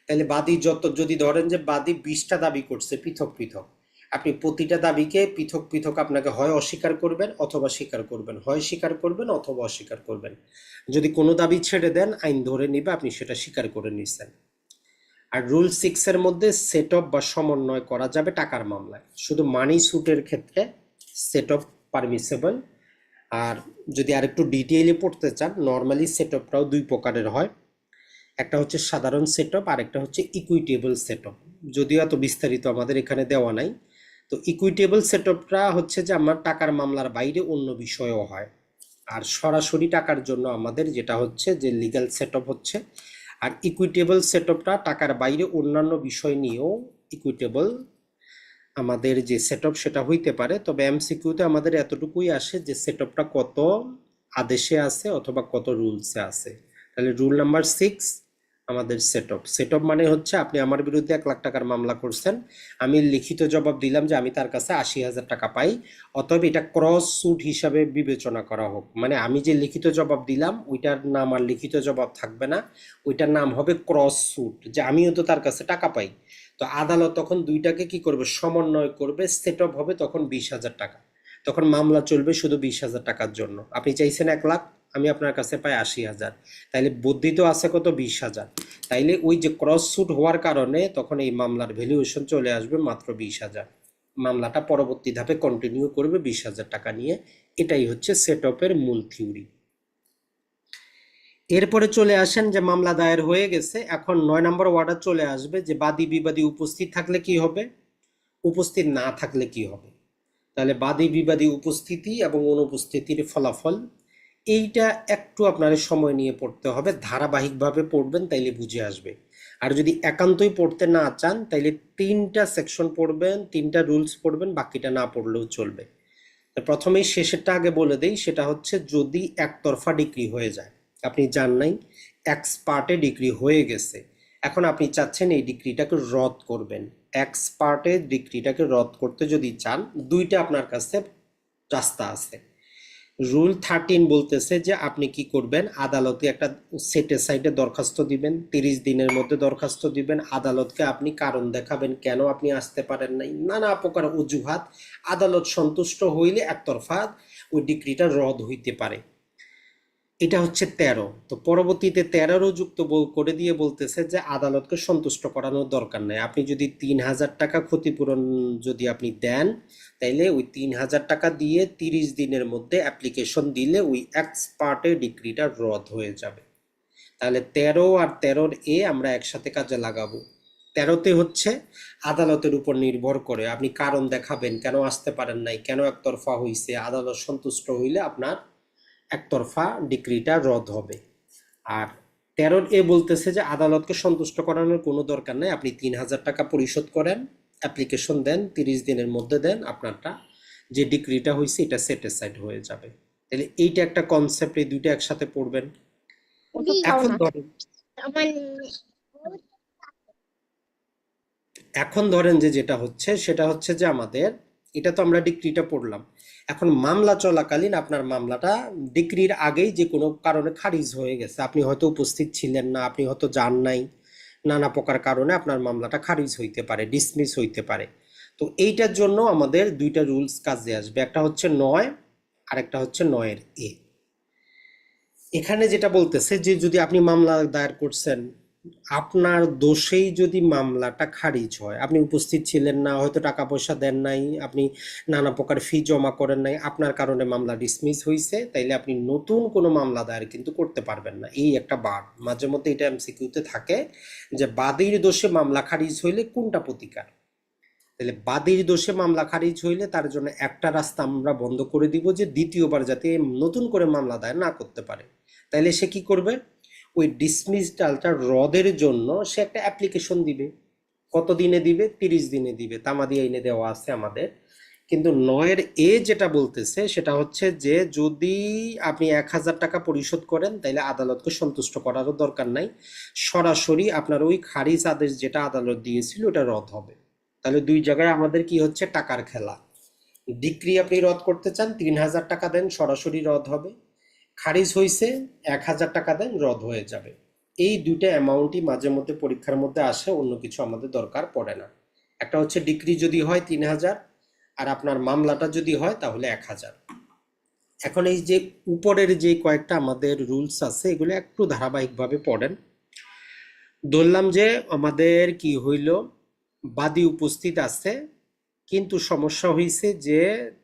তাহলে বাদী যদি ধরেন যে বাদী 20টা দাবি করছে পৃথক পৃথক, আপনি প্রতিটা দাবিকে পৃথক পৃথক আপনাকে হয় অস্বীকার করবেন অথবা স্বীকার করবেন, হয় স্বীকার করবেন অথবা অস্বীকার করবেন। যদি কোনো দাবি ছেড়ে দেন আইন ধরে নিবে আপনি সেটা স্বীকার করে নিছেন। আর রুল 6-এর মধ্যে সেট অফ বা সমন্বয় করা যাবে টাকার মামলায়, শুধু মানি সুটের ক্ষেত্রে সেট অফ পারমিসেবল। আর যদি আরেকটু ডিটেইলে পড়তে চান, নর্মালি সেট অফটাও দুই প্রকারের হয়, একটা হচ্ছে সাধারণ সেট অফ আর একটা হচ্ছে ইকুইটেবল সেট অফ। যদিও এত বিস্তারিত আমাদের এখানে দেওয়া নাই। তো ইকুইটেবল সেট অফটা হচ্ছে যে আমার টাকার মামলার বাইরে অন্য বিষয়ও হয়, আর সরাসরি টাকার জন্য আমাদের যেটা হচ্ছে যে লিগ্যাল সেট অফ হচ্ছে। আর ইকুইটেবল সেট অফটা টাকার বাইরে অন্যান্য বিষয় নিয়েও ইকুইটেবল আমাদের যে সেট অফ সেটা হইতে পারে। তবে এমসিকিউতে আমাদের এতটুকুই আসে যে সেট অফটা কত আদেশে আছে অথবা কত রুলসে আছে। তাহলে রুল নাম্বার 6, আমাদের সেটঅপ মানে হচ্ছে আপনি আমার বিরুদ্ধে 1 লাখ টাকার মামলা করছেন, আমি লিখিত জবাব দিলাম যে আমি তার কাছে 80,000 টাকা পাই, অতএব এটা ক্রস সুট হিসাবে বিবেচনা করা হোক। মানে আমি যে লিখিত জবাব দিলাম ওইটার নাম আর লিখিত জবাব থাকবে না, ওইটার নাম হবে ক্রস সুট, যে আমিও তো তার কাছে টাকা পাই। তো আদালত তখন দুইটাকে কি করবে, সমন্বয় করবে, সেটঅপ হবে তখন 20,000 টাকা। তখন মামলা চলবে শুধু 20,000 টাকার জন্য। আপনি চাইছেন 1 লাখ, আমি আপনার কাছে পাই 80,000, তাইলে বর্ধিত আছে কত, 20,000। তাইলে ওই যে ক্রস সুট হওয়ার কারণে তখন এই মামলার ভ্যালুয়েশন চলে আসবে মাত্র 20,000। মামলাটা পরবর্তী ধাপে কন্টিনিউ করবে 20,000 টাকা নিয়ে। এটাই হচ্ছে সেটঅপের মূল থিওরি। এরপরে চলে আসেন যে মামলা দায়ের হয়ে গেছে, এখন 9 নম্বর ওয়ার্ডার চলে আসবে যে বাদী বিবাদী উপস্থিত থাকলে কি হবে, উপস্থিত না থাকলে কি হবে। তাহলে বাদী বিবাদী উপস্থিতি এবং অনুপস্থিতির ফলাফল, এইটা একটু আপনার সময় নিয়ে পড়তে হবে, ধারাবাহিকভাবে পড়বেন তাইলে বুঝে আসবে। আর যদি একান্তই পড়তে না চান তাইলে 3টা সেকশন পড়বেন, 3টা রুলস পড়বেন, বাকিটা না পড়লেও চলবে। প্রথমেই শেষেরটা আগে বলে দেই, সেটা হচ্ছে যদি একতরফা ডিক্রি হয়ে যায়, আপনি জান নাই, এক্স পার্টে ডিক্রি হয়ে গেছে, এখন আপনি চাচ্ছেন এই ডিক্রিটাকে রদ করবেন। এক্স পার্টে ডিক্রিটাকে রদ করতে যদি চান, দুইটা আপনার কাছে রাস্তা আছে। রুল 13 বলতেছে যে আপনি কি করবেন, আদালতে একটা সেটে সাইডে দরখাস্ত দিবেন, 30 দিনের মধ্যে দরখাস্ত দিবেন, আদালতকে আপনি কারণ দেখাবেন কেন আপনি আসতে পারেন নাই, নানা প্রকার অজুহাত। আদালত সন্তুষ্ট হইলে একতরফা ওই ডিক্রিটা রদ হইতে পারে। এটা হচ্ছে 13। তো পরবর্তীতে 13 যুক্ত করে দিয়ে বলতেছে যে আদালতকে সন্তুষ্ট করানোর দরকার নেই, আপনি যদি 3,000 টাকা ক্ষতিপূরণ যদি আপনি দেন, তাইলে ওই 3,000 টাকা দিয়ে 30 দিনের মধ্যে অ্যাপ্লিকেশন দিলে ওই এক্সপার্টের ডিক্রিটা রদ হয়ে যাবে। তাহলে 13 আর 13 এ আমরা একসাথে কাজে লাগাবো। 13তে হচ্ছে আদালতের উপর নির্ভর করে আপনি কারণ দেখাবেন কেন আসতে পারেন নাই, কেন একতরফা হইছে, আদালত সন্তুষ্ট হইলে আপনার একতরফা ডিক্রিটা রদ হবে। আর 13 বলতেছে যে আদালতকে সন্তুষ্ট করানোর কোনো দরকার নেই, আপনি 3,000 টাকা পরিশোধ করেন, অ্যাপ্লিকেশন দেন, 30 দিনের মধ্যে দেন, আপনারটা যে ডিক্রিটা হয়েছে এটা সেটিসফাইড হয়ে যাবে। তাহলে এইটা একটা কনসেপ্ট, এই দুইটা একসাথে পড়বেন। এখন ধরেন এখন ধরেন যে যেটা হচ্ছে সেটা হচ্ছে যে আমাদের, এটা তো আমরা ডিক্রিটা পড়লাম, এখন মামলা চলাকালীন আপনার মামলাটা ডিক্রির আগেই যে কোনো কারণে খারিজ হয়ে গেছে, আপনি হয়তো উপস্থিত ছিলেন না, আপনি হয়তো যান নাই, নানা প্রকার কারণে আপনার মামলাটা খারিজ হইতে পারে, ডিসমিস হইতে পারে। তো এইটার জন্য আমাদের দুইটা রুলস কাজে আসবে, একটা হচ্ছে 9 আর একটা হচ্ছে 9 এখানে যেটা বলতেছে যে যদি আপনি মামলা দায়ের করছেন, আপনার দোষেই যদি মামলাটা খারিজ হয়, আপনি উপস্থিত ছিলেন না, হয়তো টাকা পয়সা দেন নাই, আপনি নানা প্রকার ফি জমা করেন নাই, আপনার কারণে মামলা ডিসমিস হয়েছে, তাইলে আপনি নতুন কোনো মামলা দায়ের কিন্তু করতে পারবেন না। এই একটা বার মাঝে মধ্যে এটা এমসিকিউতে থাকে যে বাদীর দোষে মামলা খারিজ হইলে কোনটা প্রতিকার। তাহলে বাদীর দোষে মামলা খারিজ হইলে তার জন্য একটা রাস্তা আমরা বন্ধ করে দিব, যে দ্বিতীয়বার যাতে নতুন করে মামলা দায়ের না করতে পারে। তাইলে সে কি করবে, ওই ডিসমিসডালটা রদের জন্য সে একটা অ্যাপ্লিকেশন দিবে। কত দিনে দিবে, 30 দিনে দিবে, তামাদি আইনে দেওয়া আছে আমাদের। কিন্তু 9 যেটা বলতেছে সেটা হচ্ছে যে যদি আপনি 1,000 টাকা পরিশোধ করেন তাইলে আদালতকে সন্তুষ্ট করারও দরকার নাই, সরাসরি আপনার ওই খারিজ আদেশ যেটা আদালত দিয়েছিল ওটা রদ হবে। তাহলে দুই জায়গায় আমাদের কি হচ্ছে, টাকার খেলা। ডিক্রি আপনি রদ করতে চান, 3,000 টাকা দেন, সরাসরি রদ হবে। খারিজ হয়েছে, 1,000 টাকা দেন, রদ হয়ে যাবে। এই দুইটা অ্যামাউন্টই মাঝে মধ্যে পরীক্ষার মধ্যে আসে, অন্য কিছু আমাদের দরকার পড়ে না। একটা হচ্ছে ডিক্রি যদি হয় 3,000, আর আপনার মামলাটা যদি হয় তাহলে 1,000। এখন এই যে উপরের যে কয়েকটা আমাদের রুলস আছে এগুলো একটু ধারাবাহিকভাবে পড়েন। ধরলাম যে আমাদের কি হইল, বাদী উপস্থিত আছে কিন্তু সমস্যা হয়েছে যে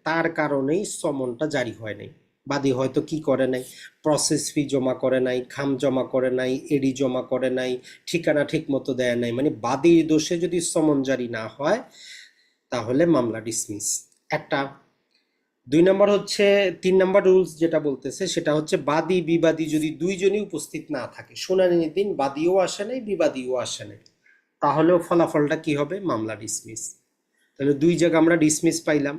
তার কারণেই সমনটা জারি হয় নাই। বাদী হয়তো কি করে নাই, প্রসেস ফি জমা করে নাই, খাম জমা করে নাই, এডি জমা করে নাই, ঠিকানা ঠিক মতো দেয় নাই, মানে বাদীর দোষে যদি সমন জারি না হয় তাহলে মামলা ডিসমিস একটা। 2 নম্বর হচ্ছে, 3 নম্বর রুলস যেটা বলতেছে সেটা হচ্ছে বাদী বিবাদী যদি দুইজনই উপস্থিত না থাকে, শুনানির দিন বাদীও আসে নাই বিবাদীও আসে নাই, তাহলেও ফলাফলটা কি হবে, মামলা ডিসমিস। তাহলে দুই জায়গা আমরা ডিসমিস পাইলাম।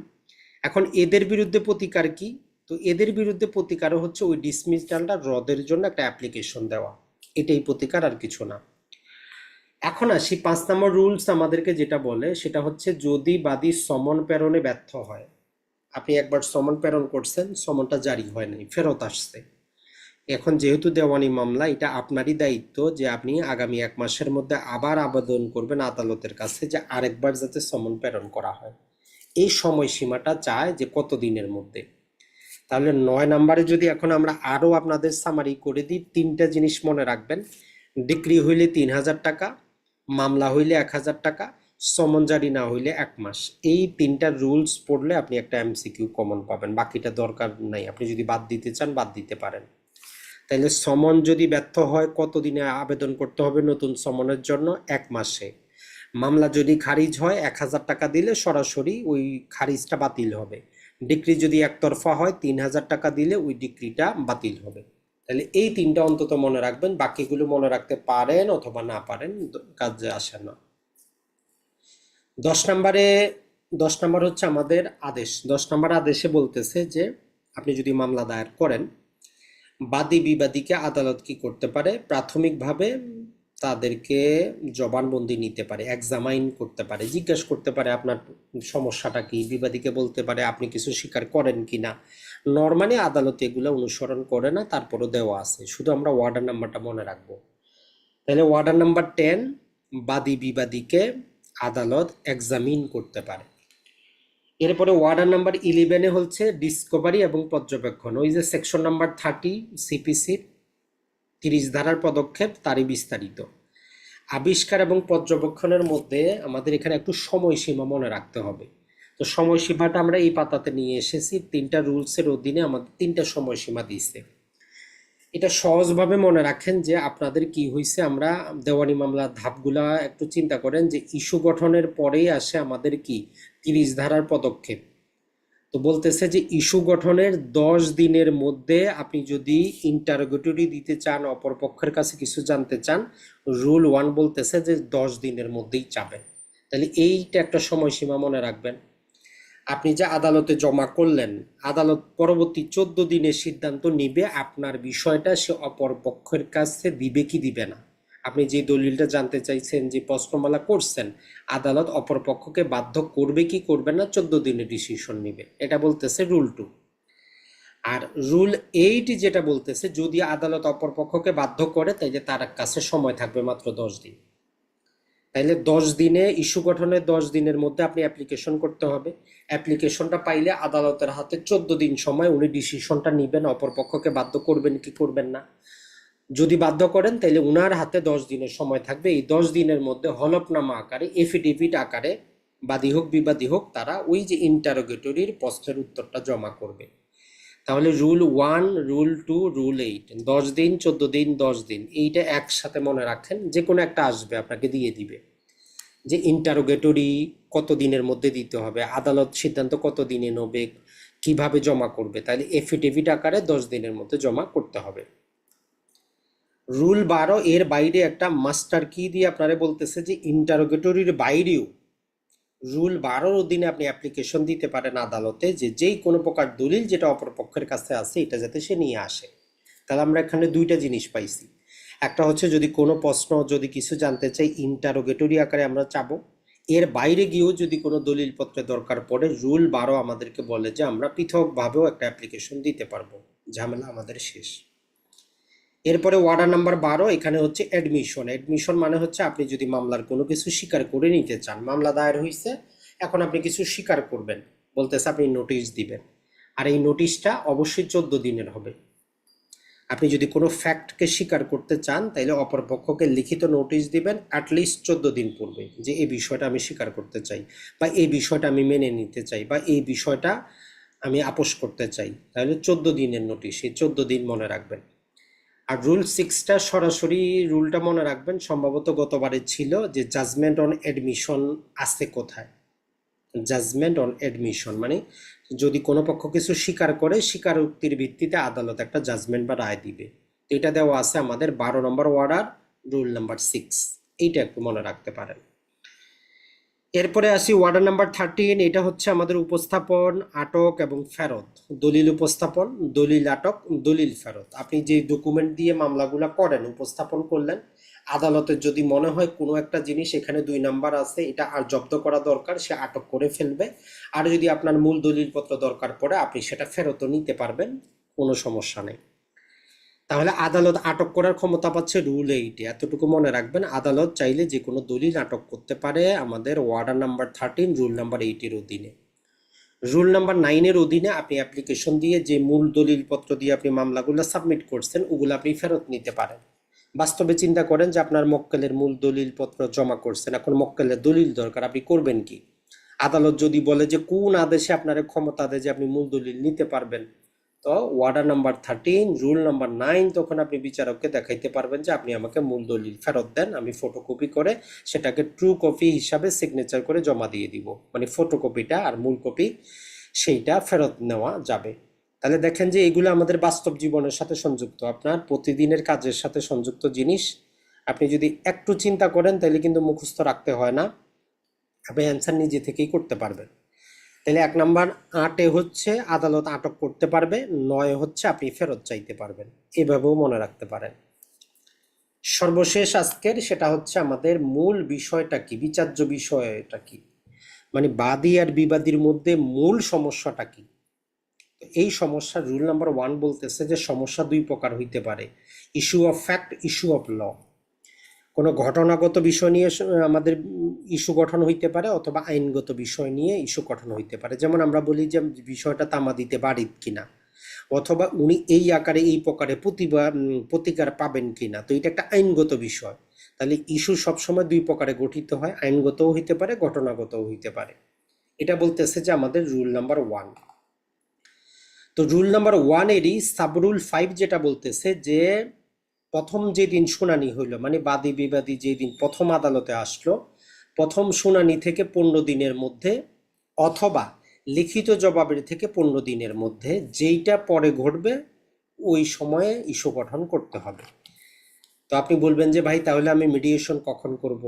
এখন এদের বিরুদ্ধে প্রতিকার কি, তো এদের বিরুদ্ধে প্রতিকারও হচ্ছে ওই ডিসমিসডালটা রদের জন্য একটা অ্যাপ্লিকেশন দেওয়া, এটাই প্রতিকার, আর কিছু না। এখন আসি 5 নম্বর রুলস আমাদেরকে যেটা বলে সেটা হচ্ছে যদি বাদী সমন প্রেরণে ব্যর্থ হয়। আপনি একবার সমন প্রেরণ করছেন, সমনটা জারি হয় নাই, ফেরত আসছে। এখন যেহেতু দেওয়ানি মামলা, এটা আপনারই দায়িত্ব যে আপনি আগামী 1 মাসের মধ্যে আবার আবেদন করবেন আদালতের কাছে যে আরেকবার যাতে সমন প্রেরণ করা হয়। এই সময়সীমাটা চায় যে কত দিনের মধ্যে। তাহলে 9 নম্বরে যদি এখন আমরা আরো আপনাদের সামারি করে দিই, 3টা জিনিস মনে রাখবেন। ডিক্রি হইলে 3,000 টাকা, মামলা হইলে 1,000 টাকা, সমন জারি না হইলে 1 মাস। এই 3টা রুলস পড়লে আপনি একটা এমসিকিউ কমন পাবেন, বাকিটা দরকার নাই। আপনি যদি বাদ দিতে চান বাদ দিতে পারেন। তাইলে সমন যদি ব্যর্থ হয় কতদিনে আবেদন করতে হবে নতুন সমনের জন্য? 1 মাসে। মামলা যদি খারিজ হয় 1,000 টাকা দিলে সরাসরি ওই খারিজটা বাতিল হবে। ডিক্রি যদি একতরফা হয় 3,000 টাকা দিলে ওই ডিক্রিটা বাতিল হবে। তাহলে এই 3টা অন্তত মনে রাখবেন, বাকিগুলো মনে রাখতে পারেন অথবা না পারেন, কাজে আসে না। 10 নম্বরে 10 নম্বর হচ্ছে আমাদের আদেশ। 10 নম্বর আদেশে বলতেছে যে আপনি যদি মামলা দায়ের করেন, বাদী বিবাদীকে আদালত কি করতে পারে? প্রাথমিকভাবে তাদেরকে জবানবন্দি নিতে পারে, এক্সামাইন করতে পারে, জিজ্ঞাসা করতে পারে আপনার সমস্যাটা কি। বিবাদীকে বলতে পারে আপনি কিছু স্বীকার করেন কিনা। নর্মালি আদালত এগুলো অনুসরণ করে না, তারপরও দেওয়া আছে, শুধু আমরা ওয়ার্ডার নাম্বারটা মনে রাখবো। তাহলে ওয়ার্ডার নাম্বার 10, বাদী বিবাদীকে আদালত এক্সামিন করতে পারে। এরপরে ওয়ার্ডার নাম্বার 11 হচ্ছে ডিসকভারি এবং পর্যবেক্ষণ। ওই যে সেকশন নাম্বার 30 সিপিসির 30 ধারার পদক্ষেপ, তারই বিস্তারিত। আবিষ্কার এবং পর্যবেক্ষণের মধ্যে আমাদের এখানে একটু সময়সীমা মনে রাখতে হবে। তো সময়সীমাটা আমরা এই পাতাতে নিয়ে এসেছি। 3টা রুলসের অধীনে আমাদের 3টা সময়সীমা দিয়েছে। এটা সহজভাবে মনে রাখেন যে আপনাদের কি হয়েছে। আমরা দেওয়ানি মামলার ধাপগুলা একটু চিন্তা করেন যে ইস্যু গঠনের পরেই আসে আমাদের কি 30 ধারার পদক্ষেপ। তো বলতেছে যে ইস্যু গঠনের 10 দিনের মধ্যে আপনি যদি ইন্টারোগেটরি দিতে চান, অপরপক্ষের কাছে কিছু জানতে চান, রুল 1 বলতেছে যে 10 দিনের মধ্যেই চাবেন। তাহলে এইটা একটা সময়সীমা মনে রাখবেন। আপনি যে আদালতে জমা করলেন, আদালত পরবর্তী 14 দিনের সিদ্ধান্ত নিবে আপনার বিষয়টা সে অপরপক্ষের কাছে দিবে কি দিবে না। আপনি যে দলিলটা জানতে চাইছেন, যে প্রশ্নমালা করছেন, আদালত অপরপক্ষকে বাধ্য করবে কি করবে না 14 দিনের ডিসিশন নিবে। এটা বলতেছে রুল 2। আর রুল 8 যেটা বলতেছে যদি আদালত অপরপক্ষকে বাধ্য করে তাইলে তার কাছে সময় থাকবে মাত্র 10 দিন। তাইলে 10 দিনে ইস্যু গঠনের 10 দিনের মধ্যে আপনি অ্যাপ্লিকেশন করতে হবে। অ্যাপ্লিকেশনটা পাইলে আদালতের হাতে 14 দিন সময়, উনি ডিসিশনটা নিবেন অপরপক্ষকে বাধ্য করবেন কি করবেন না। যদি বাধ্য করেন তাইলে উনার হাতে 10 দিনের সময় থাকবে। এই 10 দিনের মধ্যে হলফনামা আকারে, এফিডেভিট আকারে, বাদী হোক বিবাদী হোক, তারা ওই যে ইন্টারোগেটরির প্রশ্নের উত্তরটা জমা করবে। তাহলে রুল 1, রুল 2, রুল 8, 10 দিন, 14 দিন, 10 দিন, এইটা একসাথে মনে রাখেন। যে কোনো একটা আসবে আপনাকে দিয়ে দিবে যে ইন্টারোগেটরি কত দিনের মধ্যে দিতে হবে, আদালত সিদ্ধান্ত কত দিনে নেবে, কিভাবে জমা করবে। তাহলে এফিডেভিট আকারে 10 দিনের মধ্যে জমা করতে হবে। রুল 12 এর বাইরে একটা মাস্টার কি দিয়ে আপনারা বলতেছে যে ইন্টারোগেটরির বাইরেও রুল 12-র অধীনে আপনি অ্যাপ্লিকেশন দিতে পারেন আদালতে যে যেই কোনো প্রকার দলিল যেটা অপরপক্ষের কাছে আছে এটা যাতে সে নিয়ে আসে। তাহলে আমরা এখানে 2টা জিনিস পাইছি। একটা হচ্ছে যদি কোনো প্রশ্ন, যদি কিছু জানতে চাই, ইন্টারোগেটরি আকারে আমরা চাবো। এর বাইরে গিয়েও যদি কোনো দলিলপত্রের দরকার পড়ে, রুল 12 আমাদেরকে বলে যে আমরা পৃথকভাবেও একটা অ্যাপ্লিকেশন দিতে পারবো, ঝামেলা আমাদের শেষ। এরপরে ওয়ার্ডার নাম্বার 12, এখানে হচ্ছে অ্যাডমিশন। অ্যাডমিশন মানে হচ্ছে আপনি যদি মামলার কোনো কিছু স্বীকার করে নিতে চান, মামলা দায়ের হয়েছে, এখন আপনি কিছু স্বীকার করবেন, বলতেছে আপনি নোটিশ দিবেন। আর এই নোটিশটা অবশ্যই 14 দিনের হবে। আপনি যদি কোনো ফ্যাক্টকে স্বীকার করতে চান তাহলে অপরপক্ষকে লিখিত নোটিশ দিবেন অ্যাটলিস্ট 14 দিন পূর্বে, যে এই বিষয়টা আমি স্বীকার করতে চাই, বা এই বিষয়টা আমি মেনে নিতে চাই, বা এই বিষয়টা আমি আপোস করতে চাই। তাহলে 14 দিনের নোটিশ, এই 14 দিন মনে রাখবেন। আর রুল 6টা সরাসরি রুলটা মনে রাখবেন, সম্ভবত গতবারে ছিল যে জাজমেন্ট অন এডমিশন আছে কোথায়। জাজমেন্ট অন এডমিশন মানে যদি কোনো পক্ষ কিছু স্বীকার করে, স্বীকারোক্তির ভিত্তিতে আদালত একটা জাজমেন্ট বা রায় দিবে। তো এটা দেওয়া আছে আমাদের 12 নম্বর ওয়ার্ডার, রুল নাম্বার 6। এইটা একটু মনে রাখতে পারেন। এরপরে আসি ওয়ার্ডার নাম্বার 13। এটা হচ্ছে আমাদের উপস্থাপন, আটক এবং ফেরত। দলিল উপস্থাপন, দলিল আটক, দলিল ফেরত। আপনি যে ডকুমেন্ট দিয়ে মামলাগুলা করেন, উপস্থাপন করলেন, আদালতের যদি মনে হয় কোনো একটা জিনিস এখানে 2 নাম্বার আছে, এটা আর জব্দ করা দরকার, সে আটক করে ফেলবে। আর যদি আপনার মূল দলিলপত্র দরকার পড়ে, আপনি সেটা ফেরতও নিতে পারবেন, কোনো সমস্যা নেই। তাহলে আদালত আটক করার ক্ষমতা পাচ্ছে রুল 8। এতটুকু মনে রাখবেন, আদালত চাইলে যে কোনো দলিল আটক করতে পারে আমাদের ওয়ার্ডার নাম্বার 13 রুল নাম্বার 8-এর অধীনে। রুল নাম্বার 9-এর অধীনে আপনি অ্যাপ্লিকেশন দিয়ে যে মূল দলিলপত্র দিয়ে আপনি মামলাগুলো সাবমিট করছেন, ওগুলো আপনি ফেরত নিতে পারেন। বাস্তবে চিন্তা করেন যে আপনার মক্কেলের মূল দলিলপত্র জমা করছেন, এখন মক্কেলের দলিল দরকার, আপনি করবেন কি? আদালত যদি বলে যে কোন আদেশে আপনার ক্ষমতা দেয় যে আপনি মূল দলিল নিতে পারবেন, তো ওয়ার্ডার নাম্বার 13 রুল নাম্বার 9, তখন আপনি বিচারককে দেখাইতে পারবেন যে আপনি আমাকে মূল দলিল ফেরত দেন, আমি ফটোকপি করে সেটাকে ট্রু কপি হিসাবে সিগনেচার করে জমা দিয়ে দিব। মানে ফটোকপিটা আর মূল কপি সেইটা ফেরত নেওয়া যাবে। তাহলে দেখেন যে এগুলো আমাদের বাস্তব জীবনের সাথে সংযুক্ত, আপনার প্রতিদিনের কাজের সাথে সংযুক্ত জিনিস। আপনি যদি একটু চিন্তা করেন তাহলে কিন্তু মুখস্থ রাখতে হয় না, আপনি অ্যান্সার নিজে থেকেই করতে পারবেন। তাহলে 1 নাম্বার 8-এ হচ্ছে আদালত আটক করতে পারবে, 9 হচ্ছে আপনি ফেরত চাইতে পারবেন। এভাবেও মনে রাখতে পারেন। সর্বশেষ আজকের সেটা হচ্ছে আমাদের মূল বিষয়টা কি, বিচার্য বিষয়টা কি, মানে বাদী আর বিবাদীর মধ্যে মূল সমস্যাটা কি। এই সমস্যা রুল নাম্বার 1 বলতেছে যে সমস্যা 2 প্রকার হইতে পারে: issue of fact, issue of law. কোনো ঘটনাগত বিষয় নিয়ে আমাদের ইস্যু গঠন হইতে পারে, অথবা আইনগত বিষয় নিয়ে ইস্যু গঠন হইতে পারে। যেমন আমরা বলি যে বিষয়টা তামাদিতে বাড়িত কিনা, অথবা উনি এই আকারে এই প্রকারে প্রতিকার পাবেন কিনা। তো এটা একটা আইনগত বিষয়। তাহলে ইস্যু সবসময় 2 প্রকারে গঠিত হয়, আইনগতও হইতে পারে, ঘটনাগতও হইতে পারে। এটা বলতেছে যে আমাদের রুল নাম্বার 1। তো রুল নাম্বার 1-এরই সাবরুল 5 যেটা বলতেছে যে প্রথম যেদিন শুনানি হইল, মানে বাদী বিবাদী যেদিন প্রথম আদালতে আসলো, প্রথম শুনানি থেকে 15 দিনের মধ্যে, অথবা লিখিত জবাবের থেকে 15 দিনের মধ্যে, যেইটা পরে ঘটবে ওই সময়ে ইস্যু গঠন করতে হবে। তো আপনি বলবেন যে ভাই তাহলে আমি মিডিয়েশন কখন করব,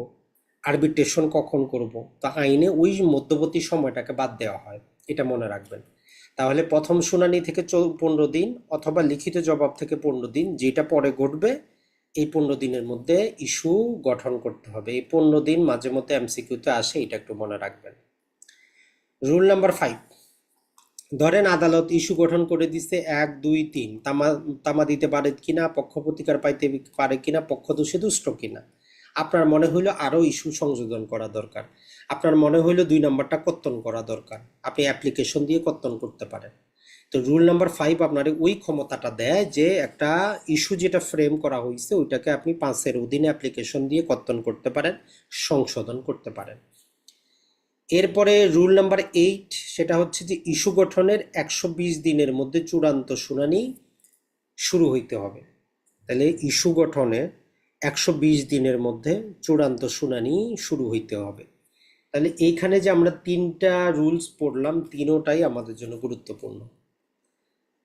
আরবিট্রেশন কখন করব? তো আইনে ওই মধ্যবর্তী সময়টাকে বাদ দেওয়া হয়, এটা মনে রাখবেন। তাহলে প্রথম শুনানি থেকে 15 দিন, অথবা লিখিত জবাব থেকে 15 দিন, যেটা পরে ঘটবে এই 15 দিনের মধ্যে ইস্যু গঠন করতে হবে। এই 15 দিন মাঝে মধ্যে এমসিকিউতে আসে, এটা একটু মনে রাখবেন। রুল নাম্বার 5, ধরেন আদালত ইস্যু গঠন করে দিচ্ছে 1, 2, 3, তামা দিতে পারে কিনা, পক্ষ প্রতিকার পাইতে পারে কিনা, পক্ষ দোষে দুষ্ট কিনা। আপনার মনে হইলো আরো ইস্যু সংযোজন করা দরকার, আপনার মনে হইলো 2 নাম্বারটা কর্তন করা দরকার, আপনি অ্যাপ্লিকেশন দিয়ে কর্তন করতে পারেন। তো রুল নাম্বার 5 আপনার ওই ক্ষমতাটা দেয় যে একটা ইস্যু যেটা ফ্রেম করা হয়েছে ওইটাকে আপনি 5-এর অধীনে অ্যাপ্লিকেশন দিয়ে কর্তন করতে পারেন, সংশোধন করতে পারেন। এরপরে রুল নাম্বার 8, সেটা হচ্ছে যে ইস্যু গঠনের 120 দিনের মধ্যে চূড়ান্ত শুনানি শুরু হইতে হবে। তাহলে ইস্যু গঠনের 120 দিনের মধ্যে চূড়ান্ত শুনানি শুরু হইতে হবে। তাহলে এইখানে যে আমরা 3টা রুলস পড়লাম, তিনোটাই আমাদের জন্য গুরুত্বপূর্ণ।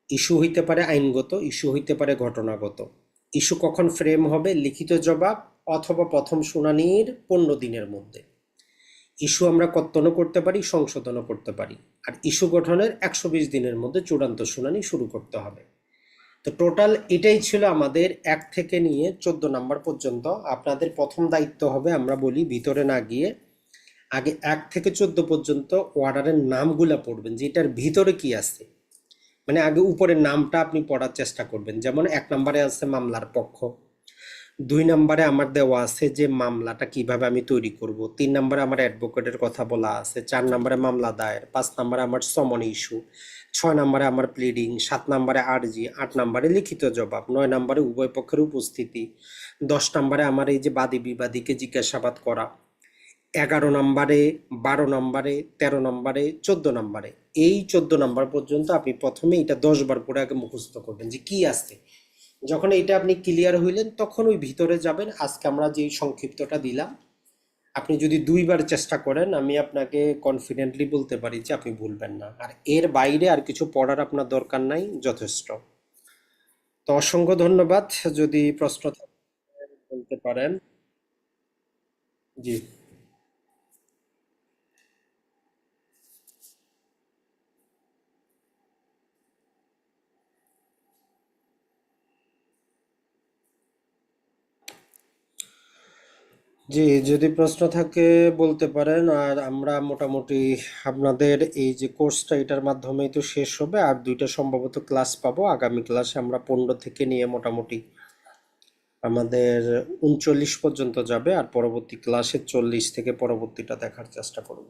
ইস্যু হইতে পারে আইনগত, ইস্যু হইতে পারে ঘটনাগত। ইস্যু কখন ফ্রেম হবে? লিখিত জবাব অথবা প্রথম শুনানির 15 দিনের মধ্যে। ইস্যু আমরা কর্তনও করতে পারি, সংশোধনও করতে পারি। আর ইস্যু গঠনের 120 দিনের মধ্যে চূড়ান্ত শুনানি শুরু করতে হবে। তো টোটাল এটাই ছিল আমাদের 1 থেকে নিয়ে 14 নাম্বার পর্যন্ত। আপনাদের প্রথম দায়িত্ব হবে, আমরা বলি ভিতরে না গিয়ে আগে 1 থেকে 14 পর্যন্ত অর্ডারের নামগুলা পড়বেন, যে এটার ভিতরে কি আছে। মানে আগে উপরের নামটা আপনি পড়ার চেষ্টা করবেন। যেমন 1 নম্বরে আছে মামলার পক্ষ, 2 নম্বরে আমার দেওয়া আছে যে মামলাটা কিভাবে আমি তৈরি করব, 3 নম্বরে আমার অ্যাডভোকেটের কথা বলা আছে, 4 নম্বরে মামলা দায়ের, 5 নম্বরে আমার সমন ইস্যু, 6 নম্বরে আমার প্লিডিং, 7 নম্বরে আরজি, 8 নম্বরে লিখিত জবাব, 9 নম্বরে উভয় পক্ষের উপস্থিতি, 10 নম্বরে আমার এই যে বাদী বিবাদীকে জিজ্ঞাসাবাদ করা, 11 নম্বরে, 12 নম্বরে, 13 নম্বরে, 14 নম্বরে। এই 14 নম্বর পর্যন্ত আপনি প্রথমে এটা 10 বার করে আগে মুখস্থ করবেন যে কি আছে। যখন এটা আপনি ক্লিয়ার হইলেন তখন ওই ভিতরে যাবেন। আজকে আমরা যে সংক্ষিপ্তটা দিলাম, আপনি যদি 2 বার চেষ্টা করেন, আমি আপনাকে কনফিডেন্টলি বলতে পারি যে আপনি ভুলবেন না। আর এর বাইরে আর কিছু পড়ার আপনার দরকার নাই, যথেষ্ট। তো অসংখ্য ধন্যবাদ। যদি প্রশ্ন থাকে বলতে পারেন। জি। জি, যদি প্রশ্ন থাকে বলতে পারেন। আর আমরা মোটামুটি আপনাদের এই যে কোর্সটা এটার মাধ্যমেই তো শেষ হবে, আর দুইটা সম্ভবত ক্লাস পাবো আগামী ক্লাসে। আমরা 15 থেকে নিয়ে মোটামুটি আমাদের 39 পর্যন্ত যাবে, আর পরবর্তী ক্লাসে 40 থেকে পরবর্তীটা দেখার চেষ্টা করব।